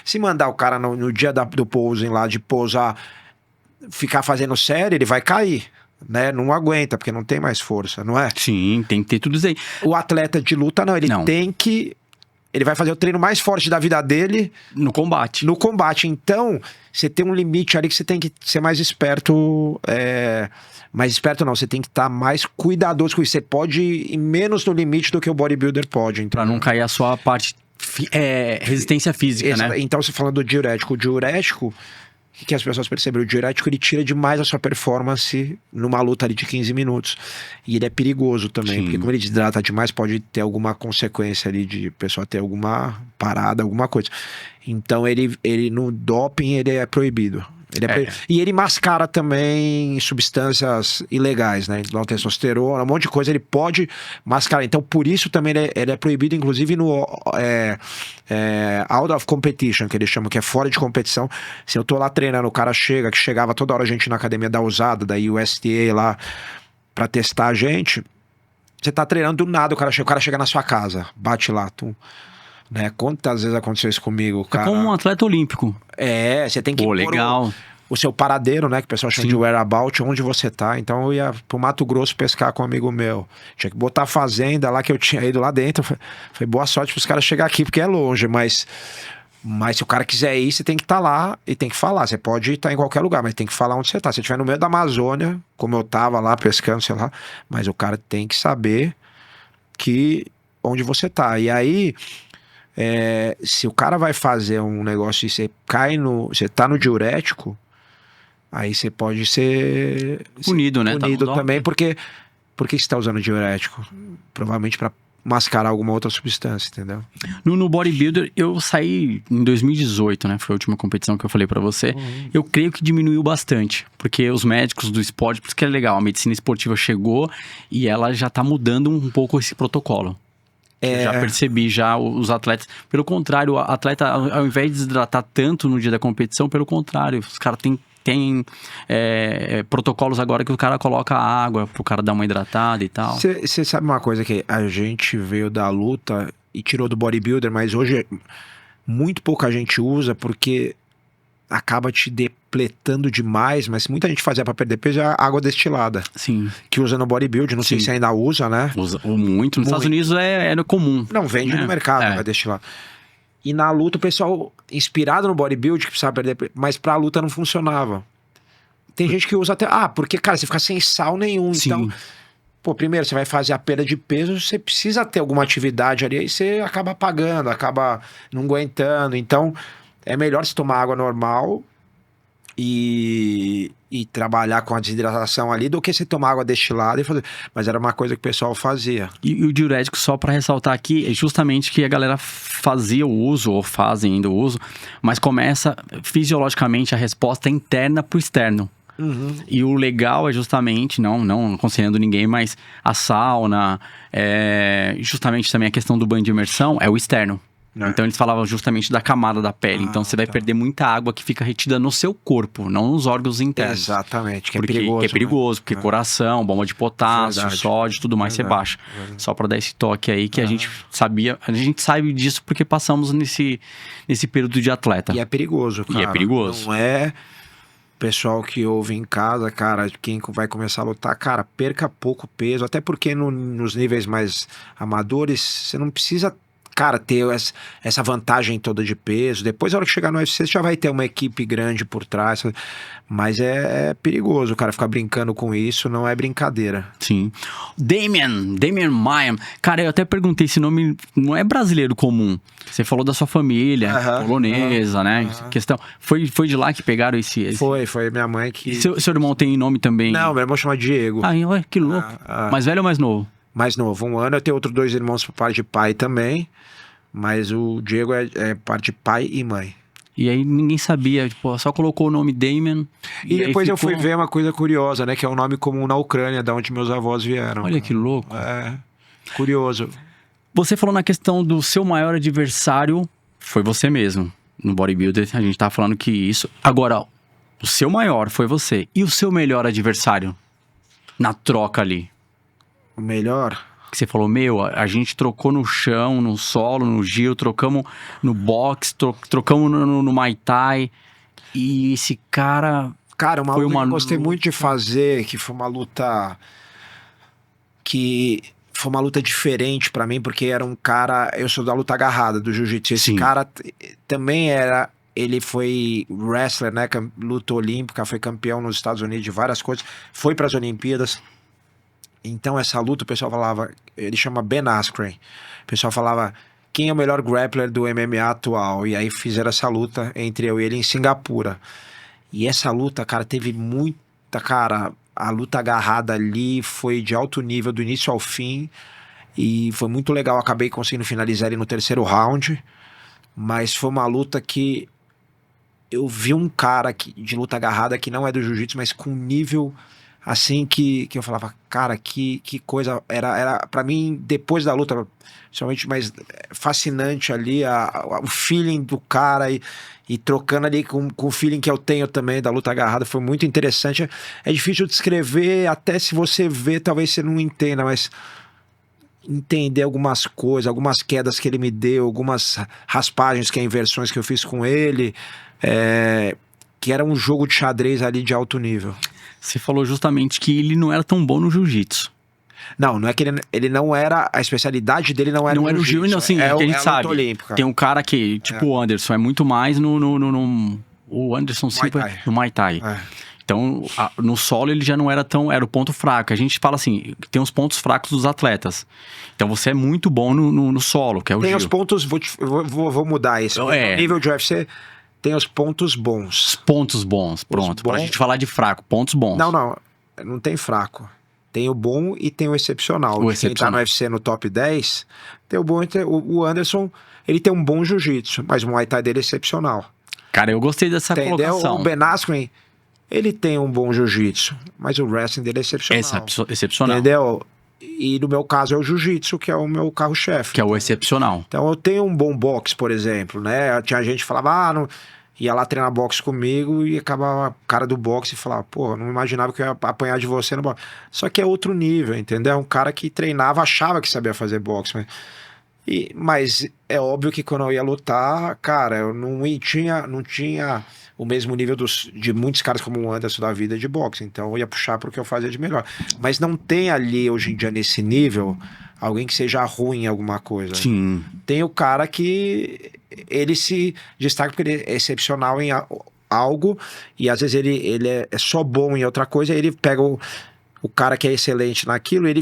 Se mandar o cara no dia do posing lá, de pousar, ficar fazendo sério, ele vai cair. Né? Não aguenta, porque não tem mais força, não é? Sim, tem que ter tudo isso aí. O atleta de luta, não, ele Não. tem que ele vai fazer o treino mais forte da vida dele No combate. no combate. Então, você tem um limite ali que você tem que ser mais esperto. Mais esperto não, você tem que estar mais cuidadoso com isso. Você pode ir menos no limite do que o bodybuilder pode. Pra não cair a sua parte resistência física, né? Então, você falando do diurético. O diurético, o que as pessoas perceberam? O diurético, ele tira demais a sua performance numa luta ali de 15 minutos. E ele é perigoso também, Sim. porque como ele desidrata demais, pode ter alguma consequência ali de pessoa ter alguma parada, alguma coisa. Então, ele no doping, ele é proibido. E ele mascara também substâncias ilegais, né? Então, testosterona, um monte de coisa ele pode mascarar. Então, por isso também ele é proibido, inclusive no out of competition, que eles chamam, que é fora de competição. Se eu tô lá treinando, o cara que chegava toda hora a gente na academia da USADA, da USTA lá, pra testar a gente. Você tá treinando do nada, o cara chega na sua casa, bate lá, né? Quantas vezes aconteceu isso comigo, cara? É como um atleta olímpico. Você tem que Pô, legal. O seu paradeiro, né? Que o pessoal chama de whereabout, onde você tá. Então eu ia pro Mato Grosso pescar com um amigo meu. Tinha que botar a fazenda lá que eu tinha ido lá dentro. Foi boa sorte pros caras chegar aqui, porque é longe, mas se o cara quiser ir, você tem que estar lá e tem que falar. Você pode estar em qualquer lugar, mas tem que falar onde você tá. Se você estiver no meio da Amazônia, como eu tava lá pescando, sei lá, mas o cara tem que saber onde você tá. E aí, se o cara vai fazer um negócio e você você tá no diurético, aí você pode ser Punido, né? Punido Tá também, porque você está usando diurético? Provavelmente para mascarar alguma outra substância, entendeu? No bodybuilder, eu saí em 2018, né? Foi a última competição que eu falei pra você. Eu creio que diminuiu bastante, porque os médicos do esporte, por isso que é legal, a medicina esportiva chegou e ela já tá mudando um pouco esse protocolo. Eu já percebi os atletas. Pelo contrário, o atleta, ao invés de desidratar tanto no dia da competição, pelo contrário, os caras tem protocolos agora que o cara coloca água pro cara dar uma hidratada e tal. Você sabe uma coisa que a gente veio da luta e tirou do bodybuilder, mas hoje muito pouca gente usa porque acaba te depletando demais, mas muita gente fazia para perder peso é a água destilada. Sim. Que usa no bodybuilding, não sei se ainda usa, né? Usa muito. Nos Estados Unidos é comum. Não, vende no mercado água destilada. E na luta o pessoal, inspirado no bodybuilding, que precisava perder peso, mas pra luta não funcionava. Tem gente que usa até... porque, cara, você fica sem sal nenhum, Sim. então... Pô, primeiro, você vai fazer a perda de peso, você precisa ter alguma atividade ali, aí você acaba apagando, acaba não aguentando. Então, é melhor você tomar água normal e trabalhar com a desidratação ali do que você tomar água destilada e fazer. Mas era uma coisa que o pessoal fazia. E o diurético, só para ressaltar aqui, é justamente que a galera fazia o uso, ou fazem ainda o uso, mas começa fisiologicamente a resposta interna pro externo. E o legal é justamente, não aconselhando ninguém, mas a sauna, justamente também a questão do banho de imersão, é o externo. Então eles falavam justamente da camada da pele. Então você vai perder muita água que fica retida no seu corpo, não nos órgãos internos. Exatamente, que é porque, perigoso. Que é perigoso, porque coração, bomba de potássio, Verdade. sódio, tudo mais você baixa. Só para dar esse toque aí que a gente sabe disso porque passamos nesse período de atleta. E é perigoso, cara. E é perigoso. Não é... Pessoal que ouve em casa, cara, quem vai começar a lutar, cara, perca pouco peso, até porque nos níveis mais amadores, você não precisa, cara, ter essa vantagem toda de peso. Depois, na hora que chegar no UFC, você já vai ter uma equipe grande por trás, mas é perigoso, cara, ficar brincando com isso, não é brincadeira. Sim. Damian Maia. Cara, eu até perguntei, esse nome não é brasileiro comum. Você falou da sua família, polonesa, né? Questão. Foi de lá que pegaram esse... Foi minha mãe que... E seu irmão tem nome também? Não, meu irmão chama Diego. Ué, que louco. Mais velho ou mais novo? Mais novo, 1 ano. Eu tenho outros 2 irmãos por parte de pai também, mas o Diego é parte de pai e mãe. E aí ninguém sabia, tipo, só colocou o nome Damian. E depois eu fui ver uma coisa curiosa, né? Que é um nome comum na Ucrânia, da onde meus avós vieram. Olha que louco. Curioso. Você falou na questão do seu maior adversário, foi você mesmo. No bodybuilder, a gente tá falando que isso... Agora, o seu maior foi você. E o seu melhor adversário? Na troca ali. O melhor... Que você falou, a gente trocou no chão, no solo, no giro, trocamos no boxe, trocamos no Muay Thai. E esse cara... Cara, uma luta que eu gostei muito de fazer, que foi uma luta que foi uma luta diferente pra mim, porque era um cara... Eu sou da luta agarrada, do jiu-jitsu. Esse Sim. cara também era... Ele foi wrestler, né? Luta olímpica, foi campeão nos Estados Unidos de várias coisas. Foi pras Olimpíadas. Então essa luta, o pessoal falava... Ele chama Ben Askren. O pessoal falava... Quem é o melhor grappler do MMA atual? E aí fizeram essa luta entre eu e ele em Singapura. E essa luta, cara, teve muita... Cara, a luta agarrada ali foi de alto nível, do início ao fim. E foi muito legal. Acabei conseguindo finalizar ele no terceiro round. Mas foi uma luta que... Eu vi um cara de luta agarrada que não é do jiu-jitsu, mas com nível... Assim que eu falava, cara, que coisa. Era para mim, depois da luta, principalmente mais fascinante ali, o feeling do cara e trocando ali com o feeling que eu tenho também da luta agarrada, foi muito interessante. É difícil descrever, até se você vê, talvez você não entenda, mas entender algumas coisas, algumas quedas que ele me deu, algumas raspagens, que é inversões que eu fiz com ele, que era um jogo de xadrez ali de alto nível. Você falou justamente que ele não era tão bom no jiu-jitsu. Não é que ele não era... A especialidade dele não era o jiu-jitsu. Assim, que a gente sabe. Olímpica. Tem um cara que, tipo o Anderson, é muito mais o Anderson Silva no Muay Thai. Então, no solo ele já não era tão... Era o ponto fraco. A gente fala assim, tem os pontos fracos dos atletas. Então você é muito bom no solo, que é o Tem Gil. os pontos... Vou mudar isso. No nível de UFC... Tem os pontos bons. Os pontos bons, pronto. Pra gente falar de fraco, pontos bons. Não tem fraco. Tem o bom e tem o excepcional. Quem tá no UFC no top 10, tem o bom e tem o Anderson, ele tem um bom jiu-jitsu, mas o Muay Thai dele é excepcional. Cara, eu gostei dessa colocação. O Ben Askren, ele tem um bom jiu-jitsu, mas o wrestling dele é excepcional. Excepcional. Entendeu? E no meu caso é o jiu-jitsu, que é o meu carro-chefe. Que é o excepcional. Então eu tenho um bom boxe, por exemplo, né? Tinha gente que falava, não... Ia lá treinar boxe comigo e acabava o cara do boxe e falava, pô, não imaginava que eu ia apanhar de você no boxe. Só que é outro nível, entendeu? É um cara que treinava, achava que sabia fazer boxe. Mas é óbvio que quando eu ia lutar, cara, eu não tinha o mesmo nível de muitos caras como o Anderson da vida de boxe. Então eu ia puxar pro que eu fazia de melhor. Mas não tem ali, hoje em dia, nesse nível, alguém que seja ruim em alguma coisa. Sim. Tem o cara que ele se destaca porque ele é excepcional em algo e às vezes ele é só bom em outra coisa, e ele pega o cara que é excelente naquilo, ele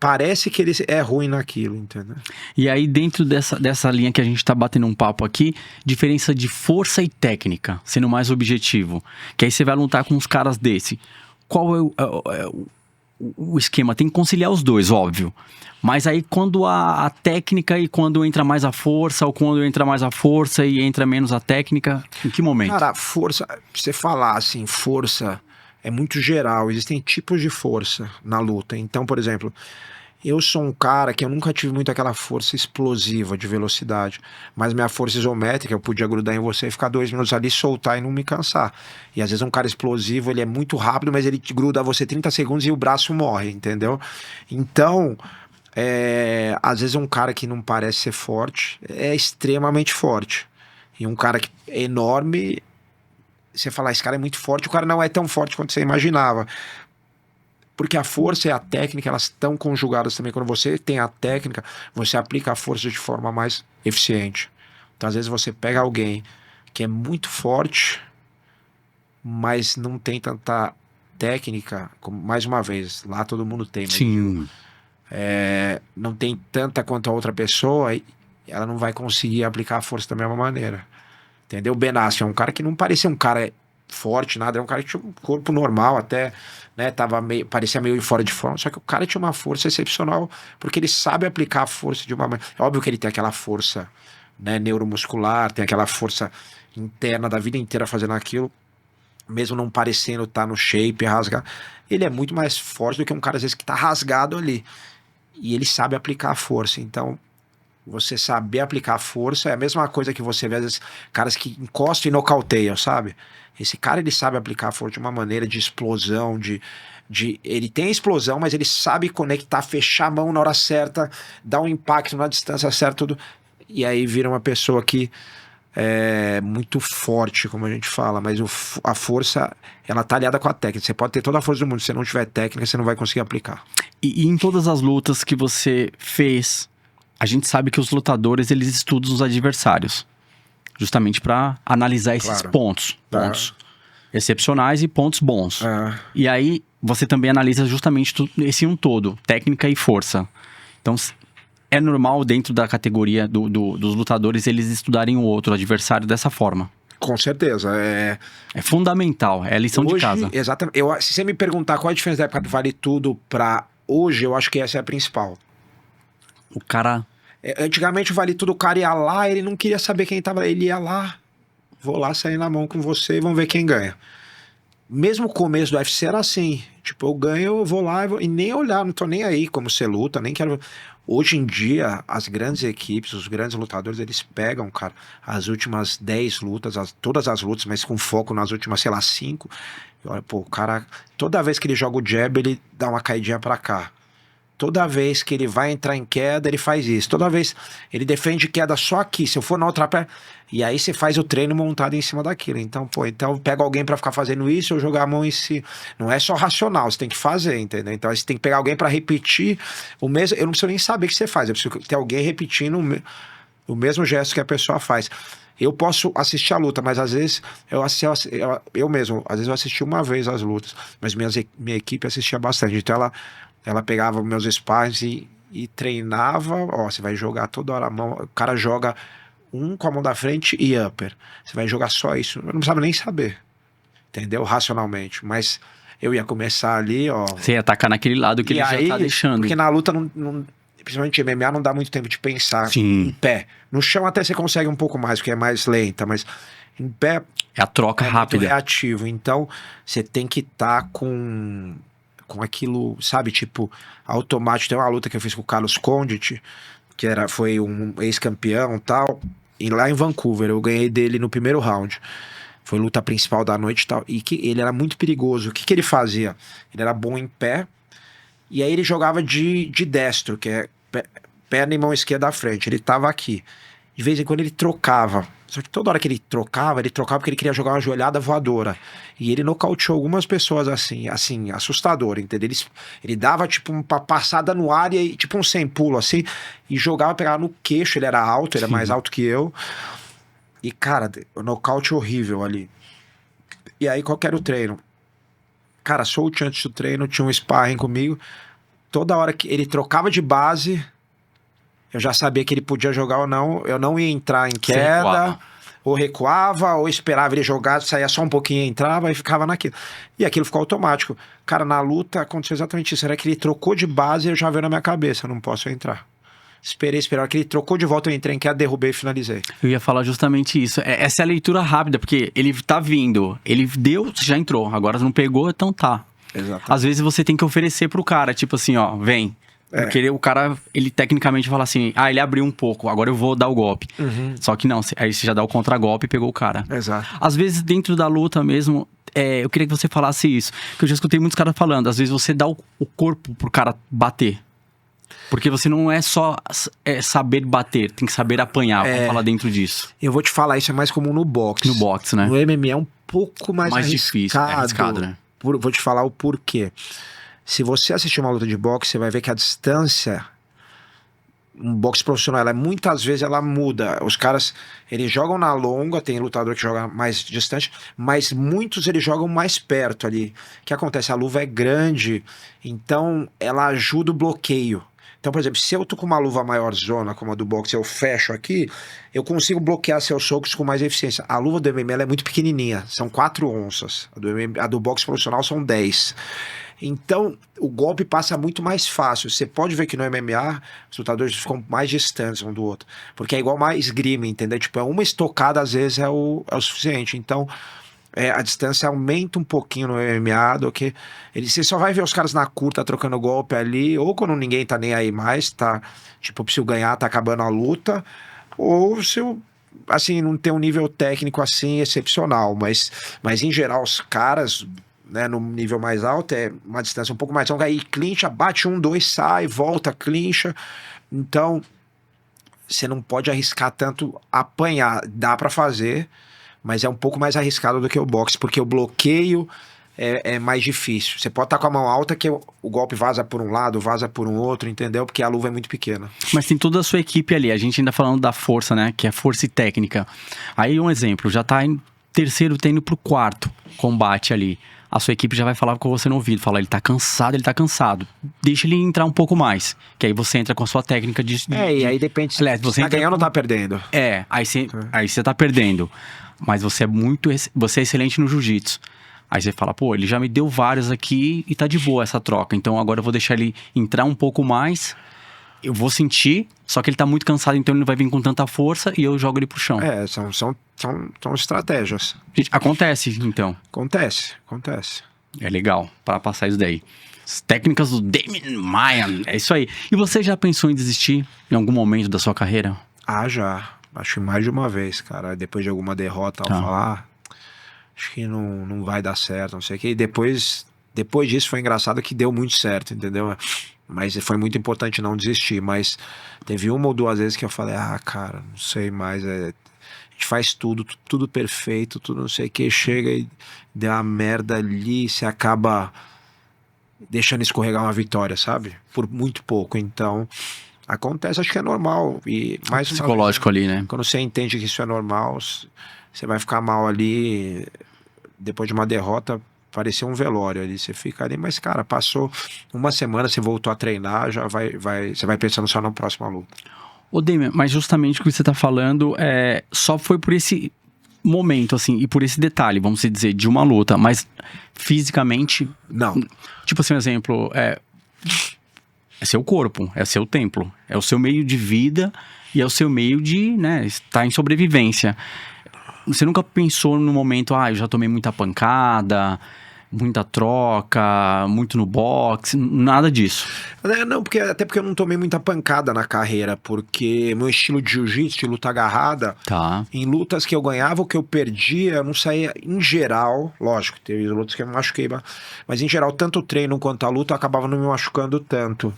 parece que ele é ruim naquilo, entendeu? E aí, dentro dessa linha que a gente tá batendo um papo aqui, diferença de força e técnica, sendo mais objetivo. Que aí você vai lutar com uns caras desse. Qual é o esquema? Tem que conciliar os dois, óbvio. Mas aí, quando a técnica e quando entra mais a força, ou quando entra mais a força e entra menos a técnica, em que momento? Cara, força, você falar assim, força... É muito geral, existem tipos de força na luta. Então, por exemplo, eu sou um cara que eu nunca tive muito aquela força explosiva de velocidade, mas minha força isométrica, eu podia grudar em você e ficar 2 minutos ali, soltar e não me cansar. E às vezes um cara explosivo, ele é muito rápido, mas ele gruda a você 30 segundos e o braço morre, entendeu? Então, às vezes um cara que não parece ser forte é extremamente forte. E um cara que é enorme... Você falar, esse cara é muito forte, o cara não é tão forte quanto você imaginava. Porque a força e a técnica, elas estão conjugadas também. Quando você tem a técnica, você aplica a força de forma mais eficiente. Então, às vezes, você pega alguém que é muito forte, mas não tem tanta técnica, como, mais uma vez, lá todo mundo tem. Mas, sim. Não tem tanta quanto a outra pessoa, e ela não vai conseguir aplicar a força da mesma maneira. Entendeu? O Ben Askren é um cara que não parecia um cara forte, nada. Era um cara que tinha um corpo normal até, né? Parecia meio fora de forma. Só que o cara tinha uma força excepcional, porque ele sabe aplicar a força de uma maneira... É óbvio que ele tem aquela força, né, neuromuscular, tem aquela força interna da vida inteira fazendo aquilo, mesmo não parecendo estar no shape, rasgar. Ele é muito mais forte do que um cara, às vezes, que está rasgado ali. E ele sabe aplicar a força. Então... Você saber aplicar força é a mesma coisa que você vê, às vezes, caras que encostam e nocauteiam, sabe? Esse cara, ele sabe aplicar a força de uma maneira de explosão, ele tem explosão, mas ele sabe conectar, fechar a mão na hora certa, dar um impacto na distância certa, tudo. E aí vira uma pessoa que muito forte, como a gente fala, mas a força, ela tá aliada com a técnica. Você pode ter toda a força do mundo, se você não tiver técnica, você não vai conseguir aplicar. E em todas as lutas que você fez, a gente sabe que os lutadores, eles estudam os adversários. Justamente para analisar esses pontos excepcionais e pontos bons. E aí, você também analisa justamente esse um todo, técnica e força. Então, é normal dentro da categoria dos lutadores eles estudarem o outro adversário dessa forma. Com certeza. É fundamental, é a lição de casa. Exatamente. Se você me perguntar qual é a diferença da época do Vale Tudo pra hoje, eu acho que essa é a principal. O cara... Antigamente o Vale Tudo, o cara ia lá, ele não queria saber quem tava. Ele ia lá, vou lá sair na mão com você e vamos ver quem ganha. Mesmo o começo do UFC era assim. Tipo, eu ganho, eu vou lá e nem olhar, não tô nem aí como você luta, nem quero... Hoje em dia, as grandes equipes, os grandes lutadores, eles pegam, cara, as últimas 10 lutas, todas as lutas, mas com foco nas últimas, sei lá, 5. E olha, pô, o cara, toda vez que ele joga o jab, ele dá uma caidinha pra cá. Toda vez que ele vai entrar em queda, ele faz isso. Toda vez ele defende queda só aqui. Se eu for na outra perna... E aí você faz o treino montado em cima daquilo. Então, então pega alguém pra ficar fazendo isso ou jogar a mão em si. Não é só racional, você tem que fazer, entendeu? Então você tem que pegar alguém pra repetir o mesmo... Eu não preciso nem saber o que você faz. Eu preciso ter alguém repetindo o mesmo gesto que a pessoa faz. Eu posso assistir a luta, mas às vezes eu mesmo, às vezes eu assisti uma vez as lutas, mas minha equipe assistia bastante. Então ela pegava meus sparrings e treinava, ó, você vai jogar toda hora a mão, o cara joga com a mão da frente e upper, você vai jogar só isso, eu não precisava nem saber, entendeu? Racionalmente, mas eu ia começar ali, ó... Você ia atacar naquele lado que ele já tá deixando. Porque na luta, principalmente MMA, não dá muito tempo de pensar. Sim. Em pé. No chão até você consegue um pouco mais, porque é mais lenta, mas em pé... É a troca rápida. Muito reativo, então você tem que estar com aquilo, sabe, tipo, automático. Tem uma luta que eu fiz com o Carlos Condit, que foi um ex-campeão e tal, e lá em Vancouver, eu ganhei dele no primeiro round. Foi a luta principal da noite e tal, e que ele era muito perigoso. O que ele fazia? Ele era bom em pé, e aí ele jogava de destro, que é perna e mão esquerda à frente. Ele tava aqui. De vez em quando ele trocava. Só que toda hora que ele trocava porque ele queria jogar uma joelhada voadora. E ele nocauteou algumas pessoas assim, assustador, entendeu? Ele dava tipo uma passada no ar e tipo um sem pulo assim, e jogava, pegava no queixo, ele era alto, ele era mais alto que eu. E cara, o nocaute horrível ali. E aí qual que era o treino? Cara, solto antes do treino, tinha um sparring comigo. Toda hora que ele trocava de base... Eu já sabia que ele podia jogar ou não. Eu não ia entrar em queda, ou recuava, ou esperava ele jogar, saía só um pouquinho e entrava e ficava naquilo. E aquilo ficou automático. Cara, na luta aconteceu exatamente isso. Era que ele trocou de base e eu já veio na minha cabeça, não posso entrar. Esperei. Que ele trocou de volta, eu entrei em queda, derrubei e finalizei. Eu ia falar justamente isso. Essa é a leitura rápida, porque ele tá vindo, ele deu, já entrou, agora não pegou, então tá. Exatamente. Às vezes você tem que oferecer pro cara, tipo assim, ó, vem. Porque o cara, ele tecnicamente fala assim, ele abriu um pouco, agora eu vou dar o golpe. Só que não, aí você já dá o contragolpe e pegou o cara. Exato. Às vezes, dentro da luta mesmo, eu queria que você falasse isso. Que eu já escutei muitos caras falando, às vezes você dá o corpo pro cara bater. Porque você não é só saber bater, tem que saber apanhar, vamos falar dentro disso. Eu vou te falar, isso é mais comum no boxe. No boxe, né? No MMA é um pouco mais difícil, arriscado, né? Vou te falar o porquê. Se você assistir uma luta de boxe, você vai ver que a distância, um boxe profissional, muitas vezes ela muda. Os caras, eles jogam na longa, tem lutador que joga mais distante, mas muitos eles jogam mais perto ali. O que acontece? A luva é grande, então ela ajuda o bloqueio. Então, por exemplo, se eu tô com uma luva maior zona, como a do boxe, eu fecho aqui, eu consigo bloquear seus socos com mais eficiência. A luva do MMA ela é muito pequenininha, são 4 onças. A do boxe profissional são 10. Então, o golpe passa muito mais fácil. Você pode ver que no MMA, os lutadores ficam mais distantes um do outro. Porque é igual uma esgrima, entendeu? Tipo, uma estocada, às vezes, é o suficiente. Então, a distância aumenta um pouquinho no MMA do que... Você só vai ver os caras na curta trocando golpe ali, ou quando ninguém tá nem aí mais, tá? Tipo, preciso ganhar, tá acabando a luta. Ou se eu... Assim, não tem um nível técnico assim excepcional. Mas em geral, os caras... Né, no nível mais alto é uma distância um pouco mais longa, aí clincha, bate 1, 2, sai, volta, clincha. Então você não pode arriscar tanto apanhar. Dá pra fazer, mas é um pouco mais arriscado do que o boxe, porque o bloqueio é mais difícil. Você pode estar com a mão alta que o golpe vaza por um lado, vaza por um outro, entendeu? Porque a luva é muito pequena. Mas tem toda a sua equipe ali. A gente ainda falando da força, né? Que é força e técnica. Aí um exemplo, já tá em terceiro, tá indo pro quarto combate ali. A sua equipe já vai falar com você no ouvido. Fala, ele tá cansado. Deixa ele entrar um pouco mais. Que aí você entra com a sua técnica de... E aí depende se Aliás, você tá entra ganhando ou com... tá perdendo. Aí você tá perdendo. Mas você é excelente no jiu-jitsu. Aí você fala, pô, ele já me deu vários aqui e tá de boa essa troca. Então agora eu vou deixar ele entrar um pouco mais. Eu vou sentir, só que ele tá muito cansado, então ele não vai vir com tanta força e eu jogo ele pro chão. São estratégias. Gente, acontece, então. Acontece. É legal para passar isso daí. As técnicas do Demian Maia, é isso aí. E você já pensou em desistir em algum momento da sua carreira? Já. Acho que mais de uma vez, cara. Depois de alguma derrota, ao falar, acho que não vai dar certo, não sei o que. E depois disso foi engraçado que deu muito certo, entendeu? Mas foi muito importante não desistir. Mas teve uma ou duas vezes que eu falei, cara, não sei mais. A gente faz tudo perfeito, tudo não sei o que. Chega e deu uma merda ali, você acaba deixando escorregar uma vitória, sabe? Por muito pouco. Então, acontece, acho que é normal. E mais psicológico ali, né? Quando você entende que isso é normal, você vai ficar mal ali. Depois de uma derrota, parecia um velório ali. Você fica ali, mas, cara, passou uma semana, você voltou a treinar, já você vai pensando só na próxima luta. Ô, Demian, mas justamente o que você tá falando só foi por esse momento, assim, e por esse detalhe, vamos dizer, de uma luta, mas fisicamente... Não. Tipo assim, um exemplo, é seu corpo, é seu templo, é o seu meio de vida e é o seu meio de, né, estar em sobrevivência. Você nunca pensou no momento, eu já tomei muita pancada, muita troca, muito no boxe, nada disso? Não, até porque eu não tomei muita pancada na carreira, porque meu estilo de jiu-jitsu, de luta agarrada, em lutas que eu ganhava ou que eu perdia, eu não saía, em geral, lógico, teve lutas que eu me machuquei, mas em geral, tanto o treino quanto a luta, eu acabava não me machucando tanto.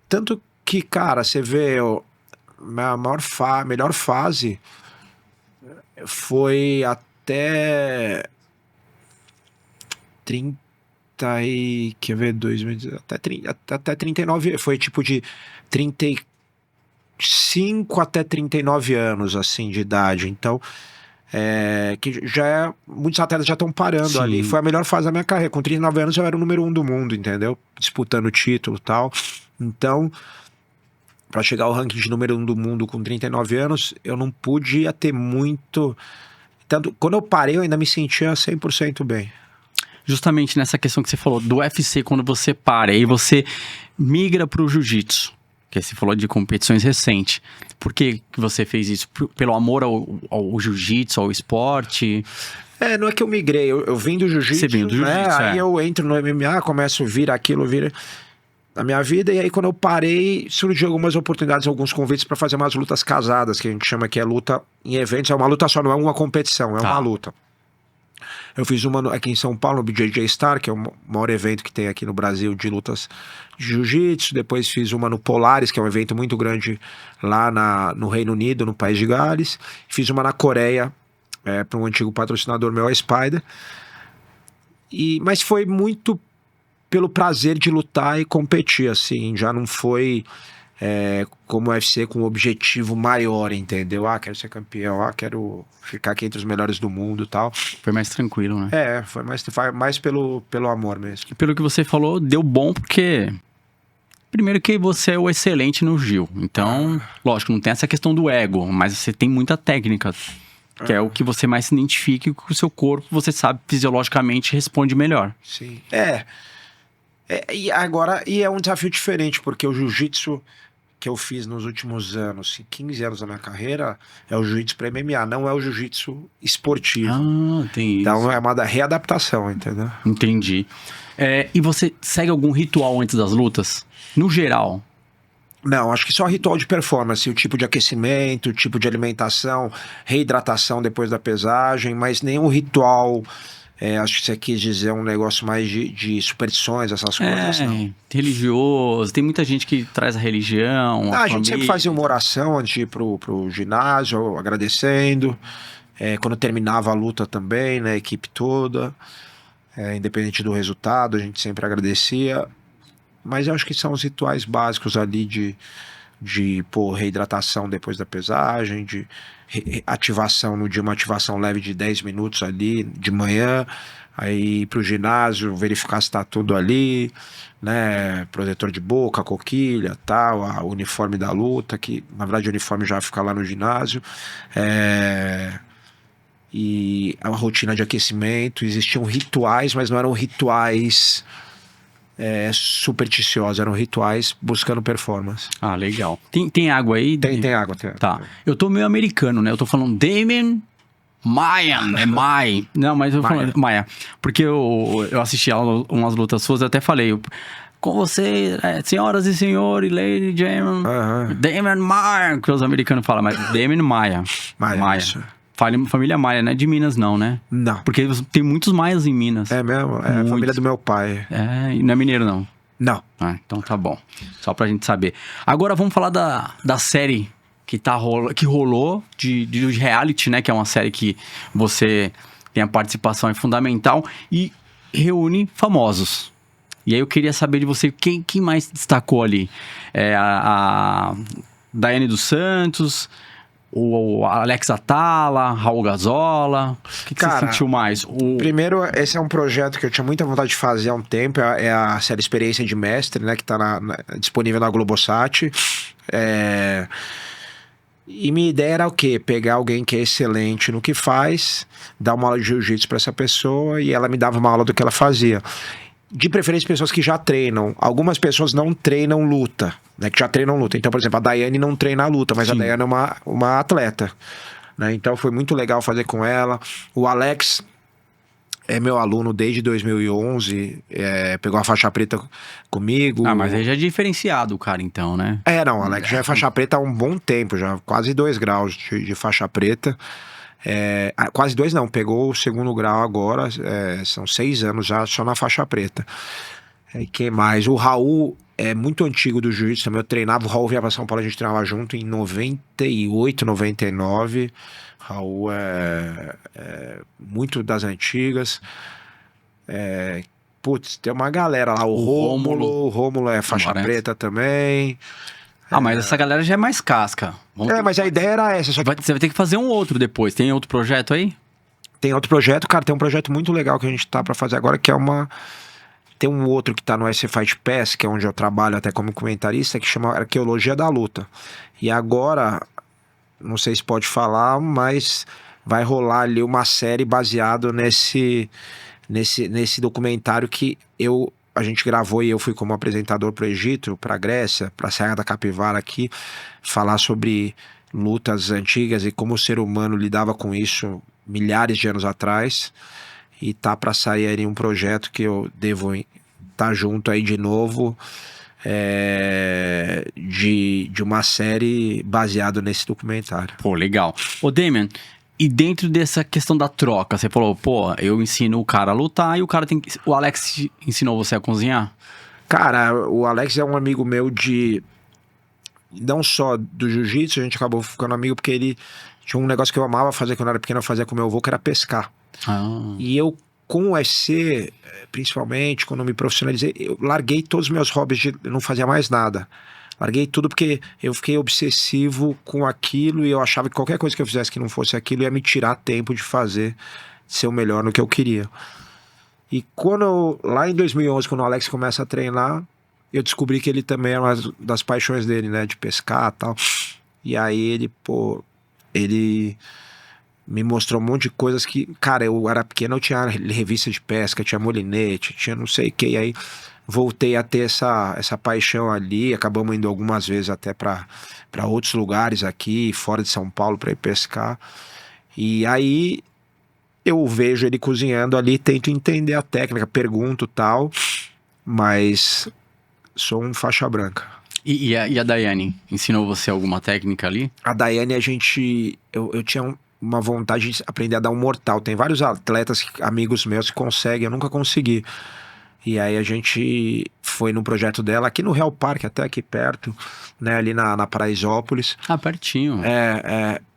Tanto que, cara, você vê, minha melhor fase foi até 30 e... Quer ver? 2000, até 39... Foi tipo de 35 até 39 anos, assim, de idade. Então, que já muitos atletas já estão parando ali. Foi a melhor fase da minha carreira. Com 39 anos eu era o número 1 do mundo, entendeu? Disputando o título e tal. Então, para chegar ao ranking de número 1 do mundo com 39 anos, eu não podia ter muito... Tanto, quando eu parei, eu ainda me sentia 100% bem. Justamente nessa questão que você falou do UFC, quando você para e você migra pro jiu-jitsu, que você falou de competições recentes. Por que você fez isso? Pelo amor ao jiu-jitsu, ao esporte? Não é que eu migrei, eu vim do jiu-jitsu. Você veio do jiu-jitsu, Aí eu entro no MMA, começo a vir aquilo, na minha vida, e aí quando eu parei, surgiu algumas oportunidades, alguns convites para fazer umas lutas casadas, que a gente chama que é luta em eventos, é uma luta só, não é uma competição, é uma luta. Eu fiz uma aqui em São Paulo, no BJJ Star, que é o maior evento que tem aqui no Brasil de lutas de jiu-jitsu. Depois fiz uma no Polaris, que é um evento muito grande lá no Reino Unido, no País de Gales. Fiz uma na Coreia, para um antigo patrocinador meu, a Spider. Mas foi muito pelo prazer de lutar e competir, assim. Já não foi como o UFC com um objetivo maior, entendeu? Quero ser campeão, quero ficar aqui entre os melhores do mundo e tal. Foi mais tranquilo, né? Foi mais pelo amor mesmo. E pelo que você falou, deu bom porque... Primeiro que você é o excelente no Jiu. Então, lógico, não tem essa questão do ego, mas você tem muita técnica. Que é o que você mais se identifica e que o seu corpo, você sabe, fisiologicamente responde melhor. Sim. E agora, é um desafio diferente, porque o jiu-jitsu que eu fiz nos últimos anos, 15 anos da minha carreira, é o jiu-jitsu para MMA, não é o jiu-jitsu esportivo. Tem então isso. É uma readaptação, entendeu? Entendi. E você segue algum ritual antes das lutas? No geral? Não, acho que só ritual de performance, o tipo de aquecimento, o tipo de alimentação, reidratação depois da pesagem, mas nenhum ritual Acho que você quis dizer um negócio mais de superstições, essas coisas, não. Religioso. Tem muita gente que traz a religião, a A gente sempre fazia uma família. oração antes de ir pro ginásio, agradecendo. Quando terminava a luta também, né? A equipe toda. Independente do resultado, a gente sempre agradecia. Mas eu acho que são os rituais básicos ali de pô, reidratação depois da pesagem, de ativação no dia, uma ativação leve de 10 minutos ali de manhã, aí ir pro ginásio, verificar se tá tudo ali, né? Protetor de boca, coquilha, tal, o uniforme da luta, que na verdade o uniforme já fica lá no ginásio. E a rotina de aquecimento, existiam rituais, mas não eram rituais supersticiosos, eram rituais buscando performance. Ah, legal. Tem água aí? Tem água, tem. Tá. Eu tô meio americano, né? Eu tô falando Damian Maia, é Mai. Não, mas eu falo Maia. Porque eu assisti umas lutas suas, eu até falei. Com você, senhoras e senhores, Lady Damian Maia, que os americanos falam, mas Damian Maia. Maia. Isso. Família Maia, não é de Minas não, né? Não. Porque tem muitos maias em Minas. É mesmo? É a família do meu pai. E não é mineiro não? Não. Então tá bom. Só pra gente saber. Agora vamos falar da série que rolou de reality, né? Que é uma série que você tem a participação, é fundamental. E reúne famosos. E aí eu queria saber de você, quem mais destacou ali? A Daiane dos Santos... O Alex Atala, Raul Gazola, o que você sentiu mais? Primeiro, esse é um projeto que eu tinha muita vontade de fazer há um tempo, é a série Experiência de Mestre, né, que está disponível na Globosat. E minha ideia era o quê? Pegar alguém que é excelente no que faz, dar uma aula de jiu-jitsu para essa pessoa e ela me dava uma aula do que ela fazia. De preferência, pessoas que já treinam. Algumas pessoas não treinam luta, né? Que já treinam luta. Então, por exemplo, a Daiane não treina a luta, mas Sim. A Daiane é uma atleta, né? Então, foi muito legal fazer com ela. O Alex é meu aluno desde 2011. Pegou a faixa preta comigo. Mas aí já é diferenciado o cara, então, né? Não, o Alex já é faixa preta há um bom tempo, já quase 2 graus de faixa preta. Quase 2 não, pegou o 2º grau agora, são 6 anos já só na faixa preta. Quem mais? O Raul é muito antigo do jiu-jitsu também, eu treinava, o Raul vinha pra São Paulo, a gente treinava junto em 98, 99. Raul é muito das antigas. Tem uma galera lá, o Rômulo é faixa preta também. Mas essa galera já é mais casca. Mas a ideia era essa. Você vai ter que fazer um outro depois. Tem outro projeto aí? Tem outro projeto, cara. Tem um projeto muito legal que a gente tá pra fazer agora, que é Tem um outro que tá no SC Fight Pass, que é onde eu trabalho até como comentarista, que chama Arqueologia da Luta. E agora, não sei se pode falar, mas vai rolar ali uma série baseado nesse documentário que a gente gravou e eu fui como apresentador para o Egito, para a Grécia, para a Serra da Capivara aqui, falar sobre lutas antigas e como o ser humano lidava com isso milhares de anos atrás. E tá para sair aí um projeto que eu devo estar junto aí de novo, de uma série baseada nesse documentário. Pô, legal. Ô, Damian, e dentro dessa questão da troca, você falou, eu ensino o cara a lutar e o cara tem que... O Alex ensinou você a cozinhar? Cara, o Alex é um amigo meu não só do jiu-jitsu, a gente acabou ficando amigo porque ele tinha um negócio que eu amava fazer quando eu era pequeno, eu fazia com meu avô, que era pescar. E eu, com o UFC, principalmente, quando eu me profissionalizei, eu larguei todos os meus hobbies, eu não fazia mais nada. Larguei tudo porque eu fiquei obsessivo com aquilo e eu achava que qualquer coisa que eu fizesse que não fosse aquilo ia me tirar tempo de ser o melhor no que eu queria. E lá em 2011, quando o Alex começa a treinar, eu descobri que ele também é uma das paixões dele, né, de pescar e tal. E aí ele me mostrou um monte de coisas que, cara, eu era pequeno, eu tinha revista de pesca, tinha molinete, tinha não sei o que, e aí voltei a ter essa paixão ali, acabamos indo algumas vezes até para outros lugares aqui, fora de São Paulo, para ir pescar. E aí eu vejo ele cozinhando ali, tento entender a técnica, pergunto tal, mas sou um faixa branca. E a Daiane ensinou você alguma técnica ali? A Daiane, eu tinha uma vontade de aprender a dar um mortal. Tem vários atletas, amigos meus, que conseguem, eu nunca consegui. E aí a gente foi num projeto dela aqui no Real Parque, até aqui perto, né? Ali na Paraisópolis. Ah, pertinho.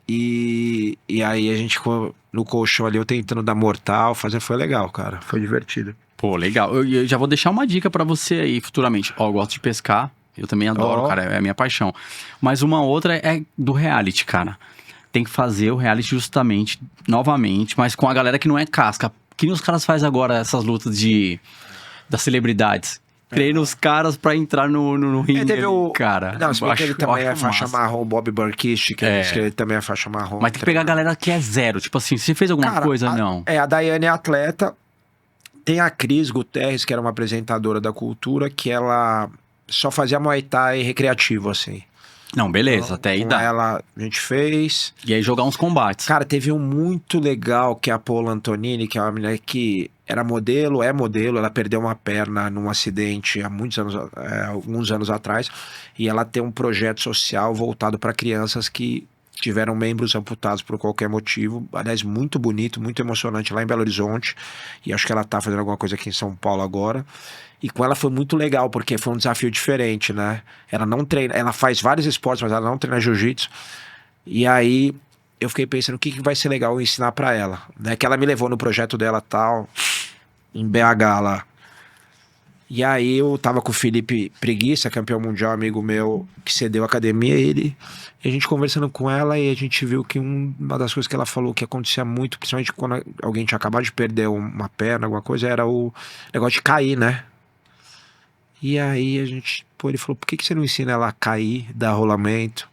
E aí a gente ficou no colchão ali, eu tentando dar mortal, foi legal, cara. Foi divertido. Pô, legal. Eu já vou deixar uma dica pra você aí futuramente. Ó, eu gosto de pescar, eu também adoro, cara, é a minha paixão. Mas uma outra é do reality, cara. Tem que fazer o reality justamente, novamente, mas com a galera que não é casca. Que nem os caras fazem agora essas lutas das celebridades. Treina os caras pra entrar no ringue, Teve cara. Não, se bem que ele também é faixa massa. marrom, o Bob Burkish, que ele também é faixa marrom. Mas tem que pegar a galera que é zero. Tipo assim, você fez alguma coisa, não? A Daiane é atleta. Tem a Cris Guterres, que era uma apresentadora da cultura, que ela só fazia Muay Thai recreativo, assim. Não, beleza, Então, até aí com dá. ela a gente fez. E aí jogar uns combates. Cara, teve um muito legal, que é a Paula Antonini, que é uma menina que era modelo, ela perdeu uma perna num acidente há alguns anos atrás, e ela tem um projeto social voltado para crianças que tiveram membros amputados por qualquer motivo. Aliás, muito bonito, muito emocionante lá em Belo Horizonte, e acho que ela tá fazendo alguma coisa aqui em São Paulo agora. E com ela foi muito legal, porque foi um desafio diferente, né? Ela não treina, ela faz vários esportes, mas ela não treina jiu-jitsu. E aí eu fiquei pensando o que vai ser legal eu ensinar pra ela, né? Que ela me levou no projeto dela tal, em BH lá. E aí eu tava com o Felipe Preguiça, campeão mundial, amigo meu, que cedeu a academia, e a gente conversando com ela, e a gente viu que uma das coisas que ela falou que acontecia muito, principalmente quando alguém tinha acabado de perder uma perna, alguma coisa, era o negócio de cair, né? E aí ele falou, por que você não ensina ela a cair, dar rolamento?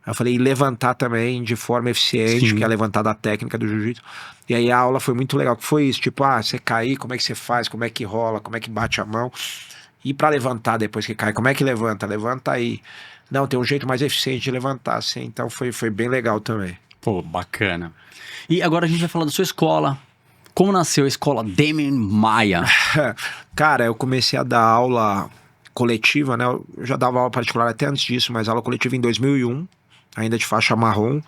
Aí eu falei, e levantar também de forma eficiente, Sim. que é levantar da técnica do jiu-jitsu. E aí a aula foi muito legal, que foi isso, tipo, você cair, como é que você faz, como é que rola, como é que bate a mão. E pra levantar depois que cai, como é que levanta? Levanta aí. Não, tem um jeito mais eficiente de levantar, assim. Então foi bem legal também. Pô, bacana. E agora a gente vai falar da sua escola. Como nasceu a escola Demian Maia? Cara, eu comecei a dar aula coletiva, né? Eu já dava aula particular até antes disso, mas aula coletiva em 2001, ainda de faixa marrom.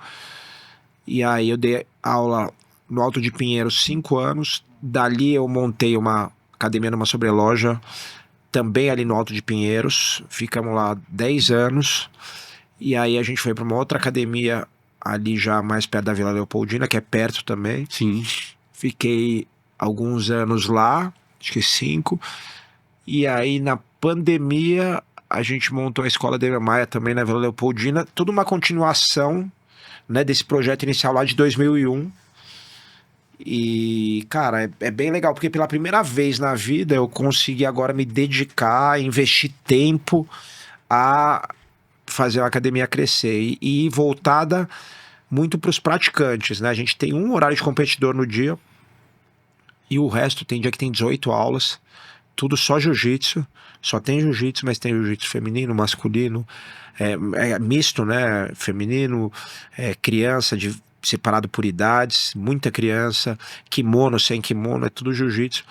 E aí eu dei aula no Alto de Pinheiros 5 anos. Dali eu montei uma academia numa sobreloja, também ali no Alto de Pinheiros. Ficamos lá 10 anos. E aí a gente foi para uma outra academia ali já mais perto da Vila Leopoldina, que é perto também. Sim. Fiquei alguns anos lá, acho que 5. E aí na pandemia a gente montou a escola Demian Maia também na Vila Leopoldina. Tudo uma continuação, né, desse projeto inicial lá de 2001. E, cara, é bem legal, porque pela primeira vez na vida eu consegui agora me dedicar, investir tempo a fazer a academia crescer. E voltada muito para os praticantes, né? A gente tem um horário de competidor no dia, e o resto tem dia que tem 18 aulas, tudo só jiu-jitsu. Só tem jiu-jitsu, mas tem jiu-jitsu feminino, masculino, é misto, né? Feminino, criança, separado por idades, muita criança, kimono, sem kimono, é tudo jiu-jitsu.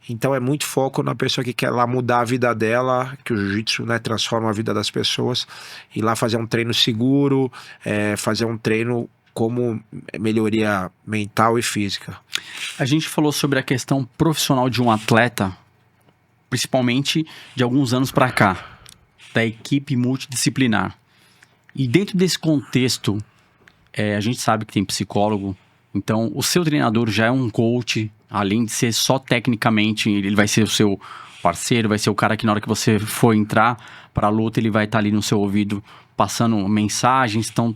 Então é muito foco na pessoa que quer lá mudar a vida dela, que o jiu-jitsu, né, transforma a vida das pessoas, ir lá fazer um treino seguro, fazer um treino como melhoria mental e física. A gente falou sobre a questão profissional de um atleta, principalmente de alguns anos para cá, da equipe multidisciplinar. E dentro desse contexto, a gente sabe que tem psicólogo, então o seu treinador já é um coach, além de ser só tecnicamente, ele vai ser o seu parceiro, vai ser o cara que na hora que você for entrar para a luta, ele vai estar ali no seu ouvido passando mensagens, então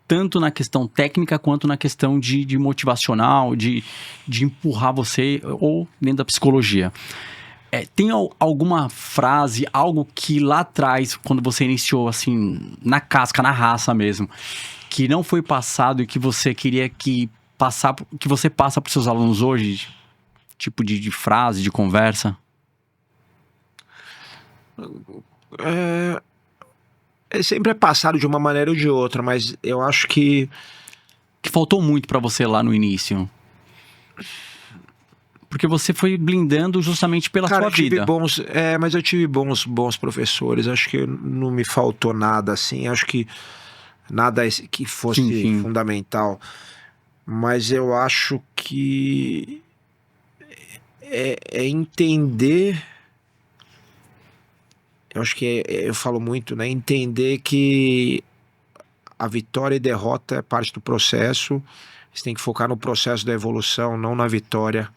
tanto na questão técnica quanto na questão de motivacional, de empurrar você, ou dentro da psicologia. Tem alguma frase, algo que lá atrás, quando você iniciou assim, na casca, na raça mesmo, que não foi passado e que você queria que você passa para os seus alunos hoje? Tipo de frase, de conversa? Sempre é passado de uma maneira ou de outra, mas eu acho que faltou muito para você lá no início. Porque você foi blindando justamente pela sua vida. Mas eu tive bons professores. Acho que não me faltou nada assim. Acho que nada que fosse Sim. fundamental. Mas eu acho que é entender. Eu acho que eu falo muito, né? Entender que a vitória e derrota é parte do processo. Você tem que focar no processo da evolução, não na vitória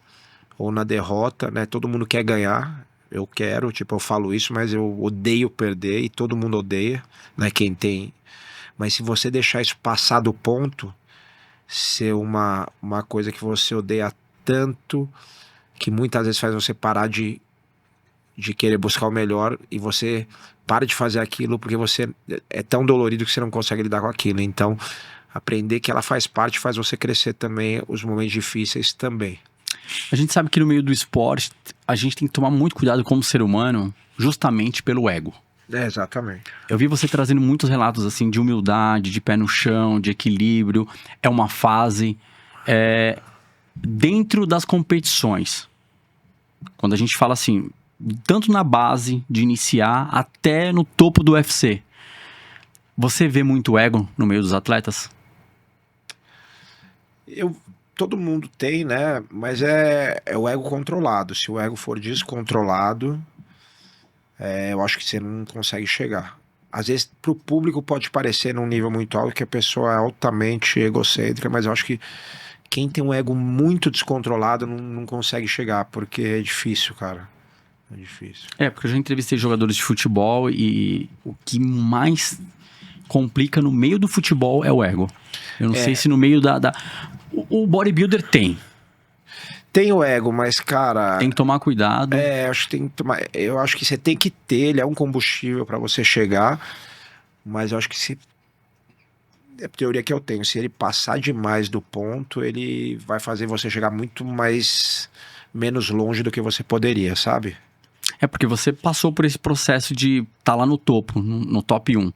ou na derrota, né? Todo mundo quer ganhar. Eu quero, tipo, eu falo isso, mas eu odeio perder e todo mundo odeia, né? Quem tem. Mas se você deixar isso passar do ponto, ser uma coisa que você odeia tanto, que muitas vezes faz você parar de querer buscar o melhor e você para de fazer aquilo porque você é tão dolorido que você não consegue lidar com aquilo. Então, aprender que ela faz parte faz você crescer também, os momentos difíceis também. A gente sabe que no meio do esporte, a gente tem que tomar muito cuidado como ser humano, justamente pelo ego. Exatamente. Eu vi você trazendo muitos relatos assim de humildade, de pé no chão, de equilíbrio. É uma fase dentro das competições. Quando a gente fala assim, tanto na base de iniciar até no topo do UFC. Você vê muito ego no meio dos atletas? Todo mundo tem, né? Mas é o ego controlado. Se o ego for descontrolado, eu acho que você não consegue chegar. Às vezes, pro público pode parecer num nível muito alto que a pessoa é altamente egocêntrica, mas eu acho que quem tem um ego muito descontrolado não consegue chegar, porque é difícil, cara. É difícil. Porque eu já entrevistei jogadores de futebol e o que mais complica no meio do futebol é o ego. Eu não sei se no meio O bodybuilder tem. Tem o ego, mas, cara... Tem que tomar cuidado. Acho que tem que tomar... Eu acho que você tem que ter, ele é um combustível pra você chegar, mas eu acho que se... É a teoria que eu tenho, se ele passar demais do ponto, ele vai fazer você chegar muito menos longe do que você poderia, sabe? É porque você passou por esse processo de estar lá no topo, no top 1.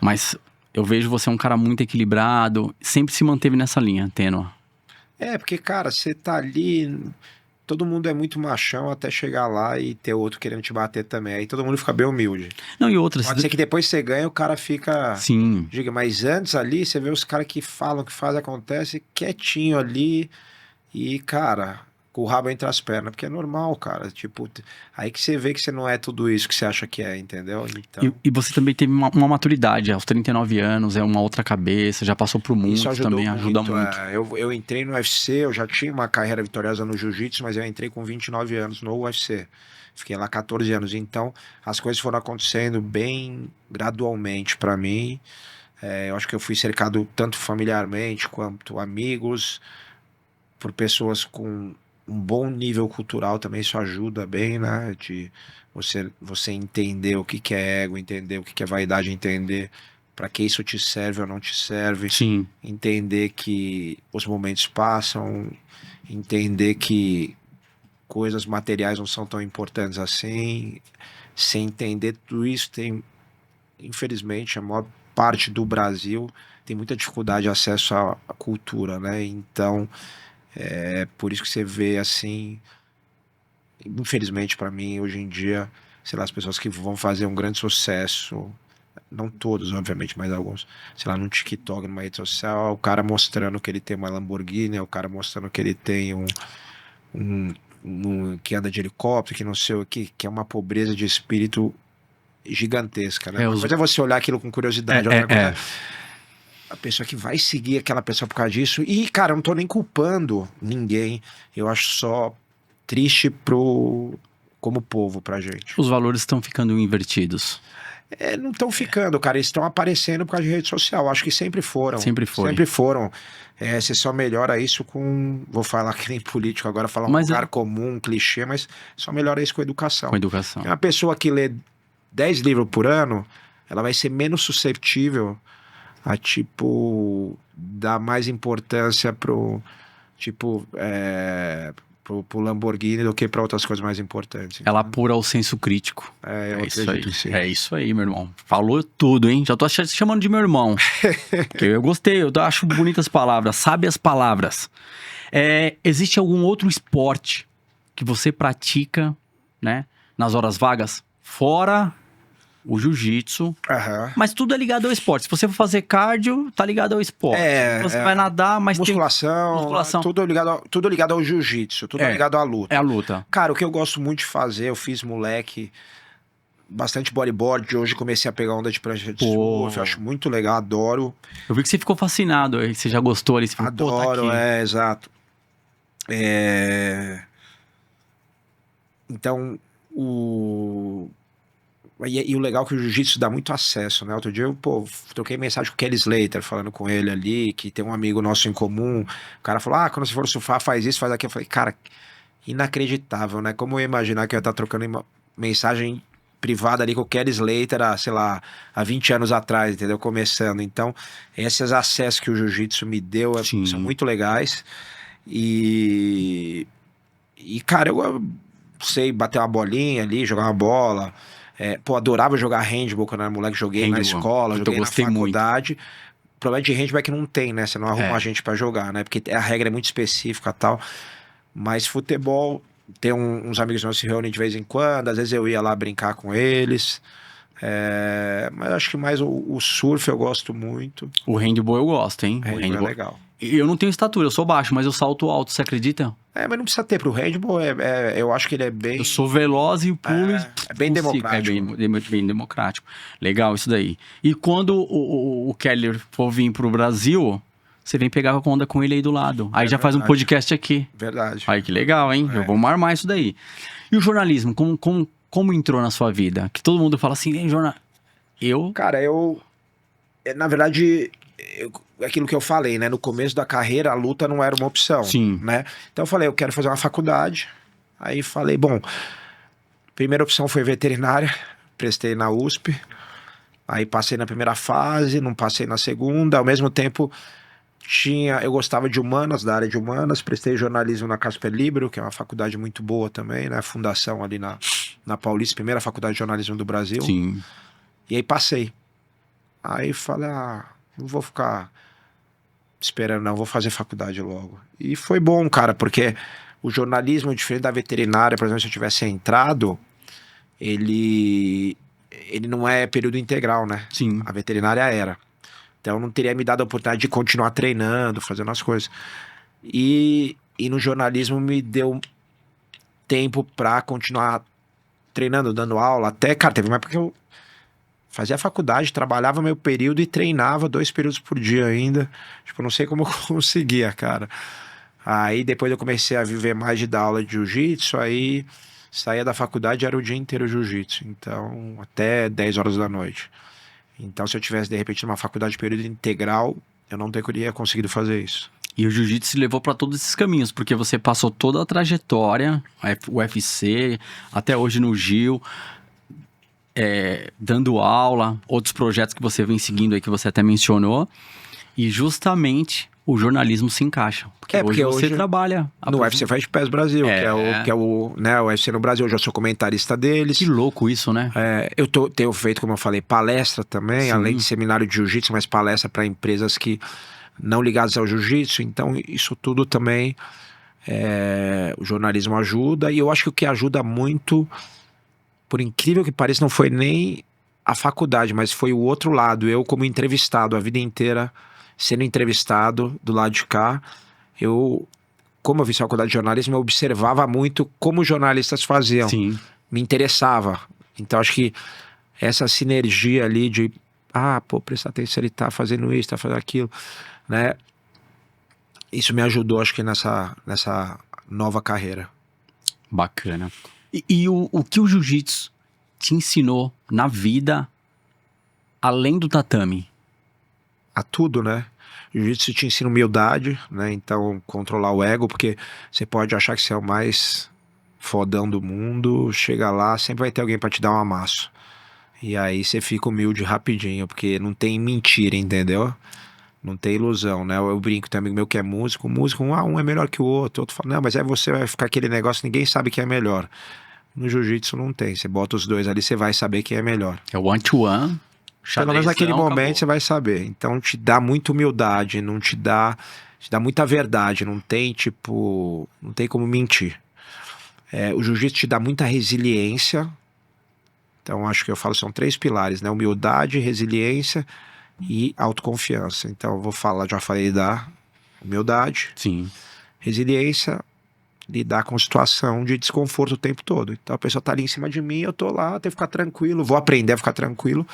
Mas eu vejo você um cara muito equilibrado, sempre se manteve nessa linha, tênue. Porque, cara, você tá ali, todo mundo é muito machão até chegar lá e ter outro querendo te bater também. Aí todo mundo fica bem humilde. Não, e outras... Pode ser que depois você ganha, o cara fica... Sim. Diga, mas antes ali, você vê os caras que falam, que fazem, acontece, quietinho ali. E, cara, com o rabo entre as pernas, porque é normal, cara. Tipo, aí que você vê que você não é tudo isso que você acha que é, entendeu? Então... E você também teve uma maturidade, aos 39 anos, é uma outra cabeça, já passou por muito, isso ajudou também ajuda muito. Eu entrei no UFC, eu já tinha uma carreira vitoriosa no jiu-jitsu, mas eu entrei com 29 anos no UFC. Fiquei lá 14 anos, então as coisas foram acontecendo bem gradualmente pra mim. Eu acho que eu fui cercado tanto familiarmente quanto amigos, por pessoas com um bom nível cultural também, isso ajuda bem, né? De você entender o que é ego, entender o que é vaidade, entender para que isso te serve ou não te serve. Sim. Entender que os momentos passam, entender que coisas materiais não são tão importantes assim. Sem entender tudo isso, infelizmente, a maior parte do Brasil tem muita dificuldade de acesso à cultura, né? Então, é por isso que você vê assim, infelizmente para mim, hoje em dia, sei lá, as pessoas que vão fazer um grande sucesso, não todos, obviamente, mas alguns, sei lá, no TikTok, numa rede social, o cara mostrando que ele tem uma Lamborghini, o cara mostrando que ele tem que anda de helicóptero, que não sei o que é uma pobreza de espírito gigantesca, né? Uma coisa é você olhar aquilo com curiosidade, outra coisa a pessoa que vai seguir aquela pessoa por causa disso. E, cara, eu não tô nem culpando ninguém. Eu acho só triste como povo pra gente. Os valores estão ficando invertidos. Não estão ficando, cara. Eles estão aparecendo por causa de rede social. Acho que sempre foram. Sempre foi. Sempre foram. Você só melhora isso com... Vou falar que nem político agora, falar um lugar comum, um clichê, mas só melhora isso com educação. Com educação. Uma pessoa que lê 10 livros por ano, ela vai ser menos susceptível a, tipo, dar mais importância pro Lamborghini do que para outras coisas mais importantes. Ela apura o senso crítico. Eu acredito, sim. É isso aí, meu irmão. Falou tudo, hein? Já tô chamando de meu irmão. Porque eu gostei, eu acho bonitas palavras, sábias palavras. Existe algum outro esporte que você pratica, né, nas horas vagas? Fora o jiu-jitsu, Aham. mas tudo é ligado ao esporte. Se você for fazer cardio, tá ligado ao esporte. Você vai nadar, mas Musculação, tudo ligado ao jiu-jitsu, tudo ligado à luta. É a luta. Cara, o que eu gosto muito de fazer, eu fiz moleque, bastante bodyboard, hoje comecei a pegar onda de prancha de surf, eu acho muito legal, adoro. Eu vi que você ficou fascinado, você já gostou ali, você falou, Adoro, tá aqui. exato. Então, E o legal é que o jiu-jitsu dá muito acesso, né? Outro dia eu, troquei mensagem com o Kelly Slater, falando com ele ali, que tem um amigo nosso em comum. O cara falou, quando você for surfar, faz isso, faz aquilo. Eu falei, cara, inacreditável, né? Como eu ia imaginar que eu ia estar trocando mensagem privada ali com o Kelly Slater, sei lá, há 20 anos atrás, entendeu? Começando. Então, esses acessos que o jiu-jitsu me deu são muito legais. E cara, eu sei bater uma bolinha ali, jogar uma bola. Adorava jogar handball quando era moleque, joguei na escola, joguei na faculdade. O problema de handball é que não tem, né? Você não arruma gente pra jogar, né? Porque a regra é muito específica e tal. Mas futebol, tem uns amigos meus que se reúnem de vez em quando, às vezes eu ia lá brincar com eles. Mas acho que mais o surf eu gosto muito. O handball eu gosto, hein? O handball é legal. Eu não tenho estatura, eu sou baixo, mas eu salto alto, você acredita? Mas não precisa ter pro handball, eu acho que ele é bem... Eu sou veloz e pulo É bem democrático. Bem democrático. Legal isso daí. E quando o Keller for vir pro Brasil, você vem pegar a onda com ele aí do lado. Aí já faz um podcast aqui. Verdade. Aí que legal, hein? Eu vou armar isso daí. E o jornalismo, como entrou na sua vida? Que todo mundo fala assim, Cara, na verdade... aquilo que eu falei, né? No começo da carreira, a luta não era uma opção. Sim. Né? Então eu falei, eu quero fazer uma faculdade. Aí falei, bom, primeira opção foi veterinária, prestei na USP. Aí passei na primeira fase, não passei na segunda. Ao mesmo tempo, eu gostava de humanas, da área de humanas. Prestei jornalismo na Casper Libero, que é uma faculdade muito boa também, né? Fundação ali na Paulista, primeira faculdade de jornalismo do Brasil. Sim. E aí passei. Aí falei, não vou ficar esperando, não, vou fazer faculdade logo. E foi bom, cara, porque o jornalismo, diferente da veterinária, por exemplo, se eu tivesse entrado, ele não é período integral, né? Sim. A veterinária era. Então não teria me dado a oportunidade de continuar treinando, fazendo as coisas. E no jornalismo me deu tempo pra continuar treinando, dando aula. Até, cara, teve uma época que eu fazia faculdade, trabalhava meio período e treinava 2 períodos por dia ainda. Tipo, não sei como eu conseguia, cara. Aí depois eu comecei a viver mais de dar aula de jiu-jitsu, aí saía da faculdade, era o dia inteiro jiu-jitsu. Então, até 10 horas da noite. Então, se eu tivesse, de repente, numa faculdade de período integral, eu não teria conseguido fazer isso. E o jiu-jitsu se levou para todos esses caminhos, porque você passou toda a trajetória, o UFC, até hoje no Gil... dando aula, outros projetos que você vem seguindo aí, que você até mencionou, e justamente o jornalismo se encaixa. Porque hoje você trabalha... No UFC Fight Pass Brasil, que é o UFC no Brasil, eu já sou comentarista deles. Que louco isso, né? Eu tenho feito, como eu falei, palestra também, sim, além de seminário de jiu-jitsu, mas palestra para empresas que não ligadas ao jiu-jitsu, então isso tudo também o jornalismo ajuda, e eu acho que o que ajuda muito... Por incrível que pareça, não foi nem a faculdade, mas foi o outro lado. Eu, como entrevistado, a vida inteira sendo entrevistado do lado de cá, como eu fiz faculdade de jornalismo, eu observava muito como os jornalistas faziam. Sim. Me interessava. Então, acho que essa sinergia ali de, prestar atenção, ele tá fazendo isso, tá fazendo aquilo, né? Isso me ajudou, acho que nessa nova carreira. Bacana. E o que o jiu-jitsu te ensinou na vida, além do tatame? A tudo, né? O jiu-jitsu te ensina humildade, né? Então, controlar o ego, porque você pode achar que você é o mais fodão do mundo, chega lá, sempre vai ter alguém pra te dar um amasso. E aí você fica humilde rapidinho, porque não tem mentira, entendeu? Não tem ilusão, né? Eu brinco, tem um amigo meu que é músico, um é melhor que o outro fala, não, mas aí você vai ficar aquele negócio, ninguém sabe quem é melhor. No jiu-jitsu não tem, você bota os dois ali, você vai saber quem é melhor. É one-to-one, pelo menos naquele momento você vai saber. Então te dá muita humildade, te dá muita verdade, não tem como mentir. O jiu-jitsu te dá muita resiliência Então, acho que eu falo, são 3 pilares, né? Humildade, resiliência e autoconfiança. Então, eu vou falar, já falei da humildade, Sim. resiliência, lidar com situação de desconforto o tempo todo. Então, a pessoa tá ali em cima de mim, eu tô lá, eu tenho que ficar tranquilo, vou aprender a ficar tranquilo.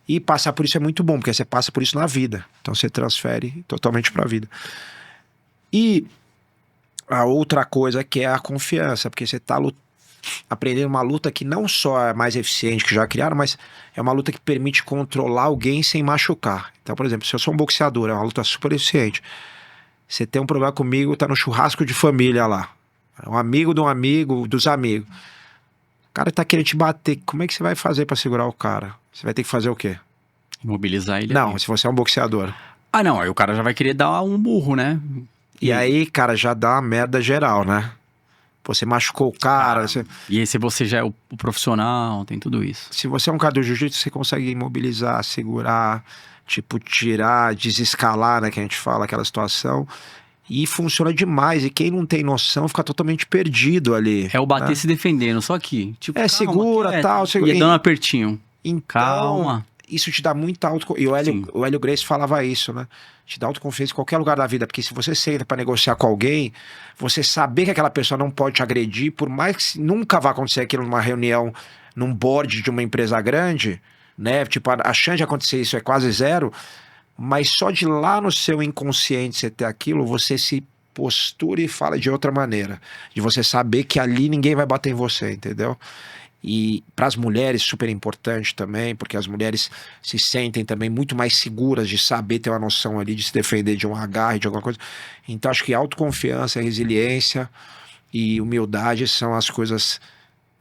E passar por isso é muito bom, porque você passa por isso na vida. Então, você transfere totalmente pra vida. E a outra coisa que é a confiança, porque você tá aprendendo uma luta que não só é mais eficiente que já criaram, mas é uma luta que permite controlar alguém sem machucar. Então, por exemplo, se eu sou um boxeador, é uma luta super eficiente. Você tem um problema comigo, tá no churrasco de família lá. É um amigo de um amigo, dos amigos. O cara tá querendo te bater. Como é que você vai fazer pra segurar o cara? Você vai ter que fazer o quê? Imobilizar ele. Não, ali. se você é um boxeador. Ah, não. Aí o cara já vai querer dar um burro, né? E aí, cara, já dá uma merda geral, né? Pô, você machucou o cara. E aí, se você já é o profissional, tem tudo isso. Se você é um cara do jiu-jitsu, você consegue imobilizar, segurar, tipo, tirar, desescalar, né? Que a gente fala, aquela situação. E funciona demais. E quem não tem noção fica totalmente perdido ali. É o bater né? se defendendo, só que, tipo, É, segura, tal. E dando um apertinho. Então, Calma. isso te dá muita autoconfiança. E o Hélio Gracie falava isso, né? Te dá autoconfiança em qualquer lugar da vida. Porque se você senta pra negociar com alguém, você saber que aquela pessoa não pode te agredir, por mais que nunca vá acontecer aquilo numa reunião, num board de uma empresa grande, né? Tipo, a chance de acontecer isso é quase zero. Mas só de lá no seu inconsciente você ter aquilo, você se postura e fala de outra maneira. De você saber que ali ninguém vai bater em você, entendeu? E para as mulheres, super importante também, porque as mulheres se sentem também muito mais seguras de saber ter uma noção ali, de se defender de um agarre, de alguma coisa. Então, acho que autoconfiança, resiliência e humildade são as coisas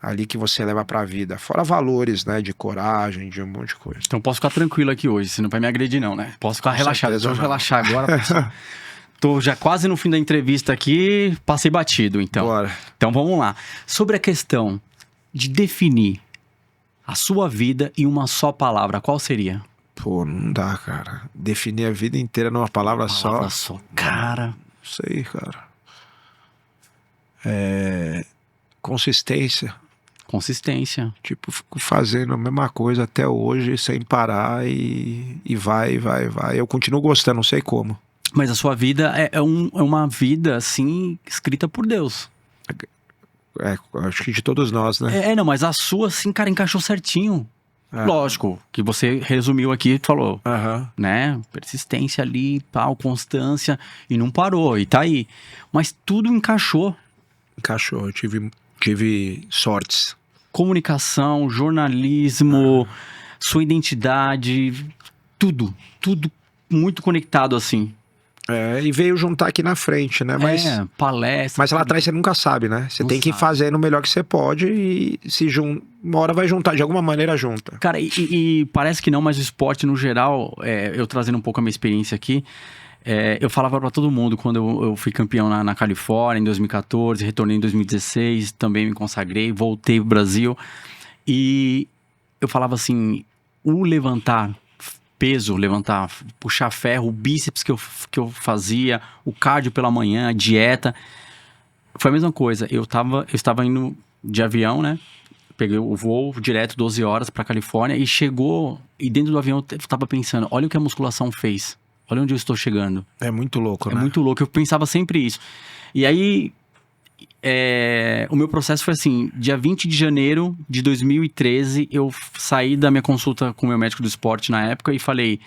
ali que você leva para a vida. Fora valores, né, de coragem, de um monte de coisa. Então posso ficar tranquilo aqui hoje, você não vai me agredir não, né? Posso ficar Com relaxado. certeza Vou não. relaxar agora. Tô já quase no fim da entrevista aqui, passei batido, então. Bora. Então vamos lá. Sobre a questão de definir a sua vida em uma só palavra, qual seria? Pô, não dá, cara. Definir a vida inteira numa palavra Palavra só. só. Cara, Não sei, cara. Consistência. consistência. Tipo, fico fazendo a mesma coisa até hoje, sem parar e vai. Eu continuo gostando, não sei como. Mas a sua vida é uma vida, assim, escrita por Deus. Acho que de todos nós, né? Não, mas a sua, assim, cara, encaixou certinho. É. Lógico, que você resumiu aqui e falou, Aham. né? Persistência ali, tal, constância, e não parou, e tá aí. Mas tudo encaixou. Encaixou, eu tive sortes. Comunicação, jornalismo, sua identidade, tudo muito conectado, assim. E veio juntar aqui na frente, né? Palestra. Mas lá atrás você nunca sabe, né? Você Não tem que ir sabe. fazendo o melhor que você pode e uma hora vai juntar, de alguma maneira junta. Cara, e parece que não, mas o esporte no geral, eu trazendo um pouco a minha experiência aqui, eu falava pra todo mundo quando eu fui campeão na Califórnia em 2014, retornei em 2016, também me consagrei, voltei pro Brasil e eu falava assim, o levantar peso, puxar ferro, o bíceps que eu fazia, o cardio pela manhã, a dieta, foi a mesma coisa. Eu estava indo de avião, né? Peguei o voo direto, 12 horas pra Califórnia e dentro do avião eu tava pensando, olha o que a musculação fez. Olha onde eu estou chegando. É muito louco, É né? muito louco. Eu pensava sempre isso. E aí, o meu processo foi assim, dia 20 de janeiro de 2013, eu saí da minha consulta com o meu médico do esporte na época e falei,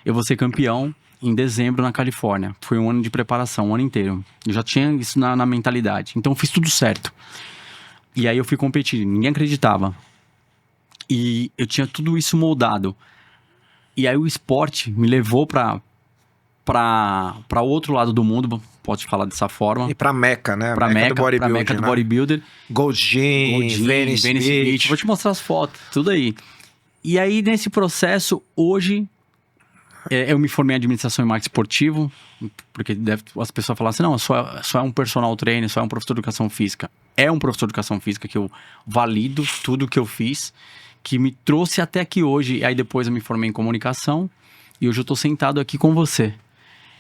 eu vou ser campeão em dezembro na Califórnia. Foi um ano de preparação, um ano inteiro. Eu já tinha isso na mentalidade. Então, eu fiz tudo certo. E aí, eu fui competir. Ninguém acreditava. E eu tinha tudo isso moldado. E aí, o esporte me levou para outro lado do mundo, pode falar dessa forma. E pra Meca, né? Pra Meca do né? bodybuilder. Gold's Gym, Venice Beach. Vou te mostrar as fotos, tudo aí. E aí, nesse processo, hoje, eu me formei em administração e marketing esportivo, porque as pessoas falam assim, não, só é um personal trainer, só é um professor de educação física. É um professor de educação física que eu valido tudo que eu fiz, que me trouxe até aqui hoje. E aí, depois eu me formei em comunicação e hoje eu tô sentado aqui com você.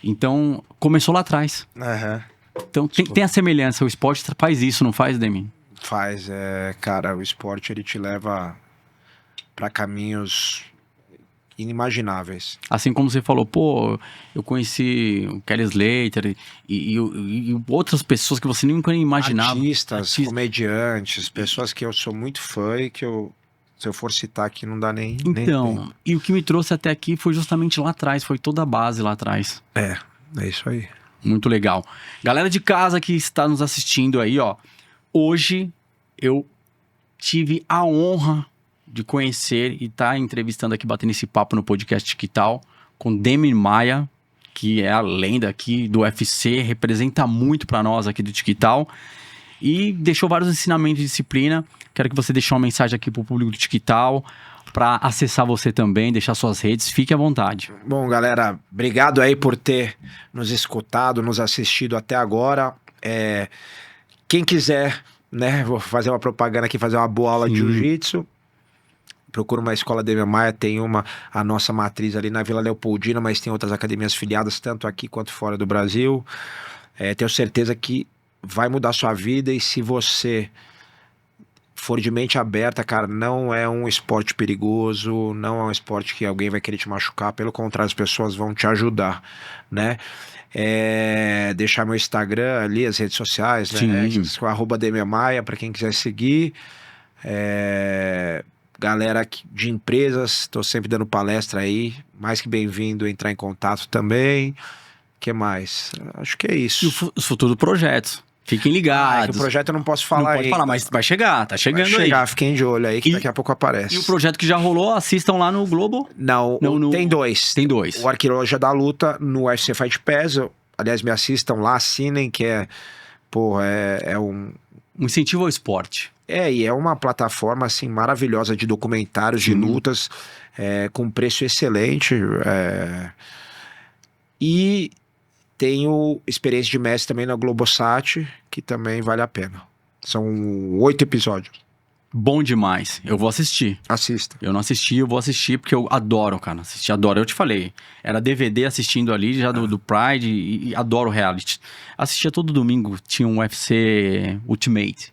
Então, começou lá atrás. Aham. Então, tem a semelhança. O esporte faz isso, não faz, Demi? Faz, cara, o esporte ele te leva para caminhos inimagináveis. Assim como você falou, pô, eu conheci o Kelly Slater e outras pessoas que você nunca imaginava. Artistas, comediantes, pessoas que eu sou muito fã e que se eu for citar aqui não dá nem Então, tempo. E o que me trouxe até aqui foi justamente lá atrás, foi toda a base lá atrás. É isso aí. Muito legal. Galera de casa que está nos assistindo aí, ó, hoje eu tive a honra de conhecer e estar entrevistando aqui, batendo esse papo no podcast Tiquital, com Demian Maia, que é a lenda aqui do UFC, representa muito para nós aqui do Tiquital e deixou vários ensinamentos de disciplina. Quero que você deixe uma mensagem aqui pro público do Tiquital, para acessar você também, deixar suas redes, fique à vontade. Bom, galera, obrigado aí por ter nos escutado, nos assistido até agora. Quem quiser, né, vou fazer uma propaganda aqui, fazer uma boa aula de jiu-jitsu, procura uma escola Demian Maia, tem a nossa matriz ali na Vila Leopoldina, mas tem outras academias filiadas, tanto aqui quanto fora do Brasil. Tenho certeza que vai mudar a sua vida, e se você for de mente aberta, cara, não é um esporte perigoso, não é um esporte que alguém vai querer te machucar, pelo contrário, as pessoas vão te ajudar, né? Deixar meu Instagram ali, as redes sociais, né? @Demian Maia, para quem quiser seguir. Galera de empresas, estou sempre dando palestra aí, mais que bem-vindo entrar em contato também. O que mais? Acho que é isso. E os futuros projetos. Fiquem ligados. O projeto eu não posso falar ainda. Não pode falar, mas vai chegar, tá chegando aí. Vai chegar, fiquem de olho aí que daqui a pouco aparece. E o projeto que já rolou, assistam lá no Globo? Não, tem dois. Tem dois. O Arqueologia da Luta no UFC Fight Pass. Aliás, me assistam lá, assinem, que é um incentivo ao esporte. E é uma plataforma assim maravilhosa de documentários, de lutas, com preço excelente. E tenho experiência de mestre também na Globosat, que também vale a pena. São 8 episódios. Bom demais. Eu vou assistir. Assista. Eu não assisti, eu vou assistir porque eu adoro, cara. Adoro. Eu te falei. Era DVD assistindo ali já do Pride e adoro reality. Assistia todo domingo. Tinha um UFC Ultimate.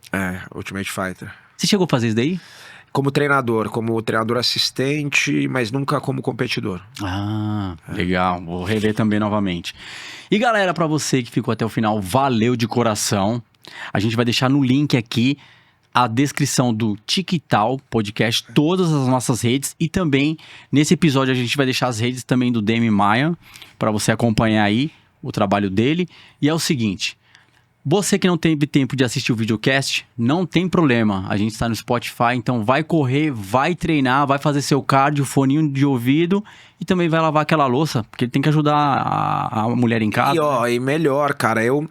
Ultimate Fighter. Você chegou a fazer isso daí? Como treinador assistente, mas nunca como competidor. Legal. Vou rever também novamente. E galera, pra você que ficou até o final, valeu de coração. A gente vai deixar no link aqui a descrição do Tiquital Podcast, todas as nossas redes, e também nesse episódio a gente vai deixar as redes também do Demian Maia, para você acompanhar aí o trabalho dele. E é o seguinte, você que não teve tempo de assistir o videocast, não tem problema, a gente está no Spotify, então vai correr, vai treinar, vai fazer seu cardio, foninho de ouvido e também vai lavar aquela louça, porque ele tem que ajudar a mulher em casa. E melhor, cara, eu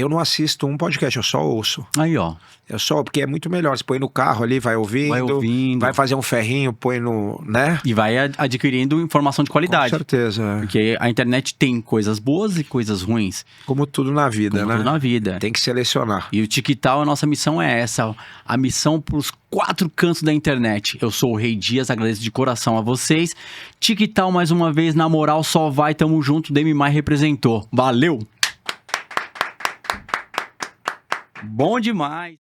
não assisto um podcast, eu só ouço. Aí, ó. Eu só, porque é muito melhor, você põe no carro ali, vai ouvindo, vai fazer um ferrinho, põe no, né? E vai adquirindo informação de qualidade. Com certeza. Porque a internet tem coisas boas e coisas ruins. Como tudo na vida, Como né? tudo na vida. Tem que selecionar. E o Tiquital, a nossa missão é essa, a missão pros 4 cantos da internet. Eu sou o Rei Dias, agradeço de coração a vocês. Tiquital, mais uma vez, na moral, só vai, tamo junto, Demian Maia representou. Valeu! Bom demais!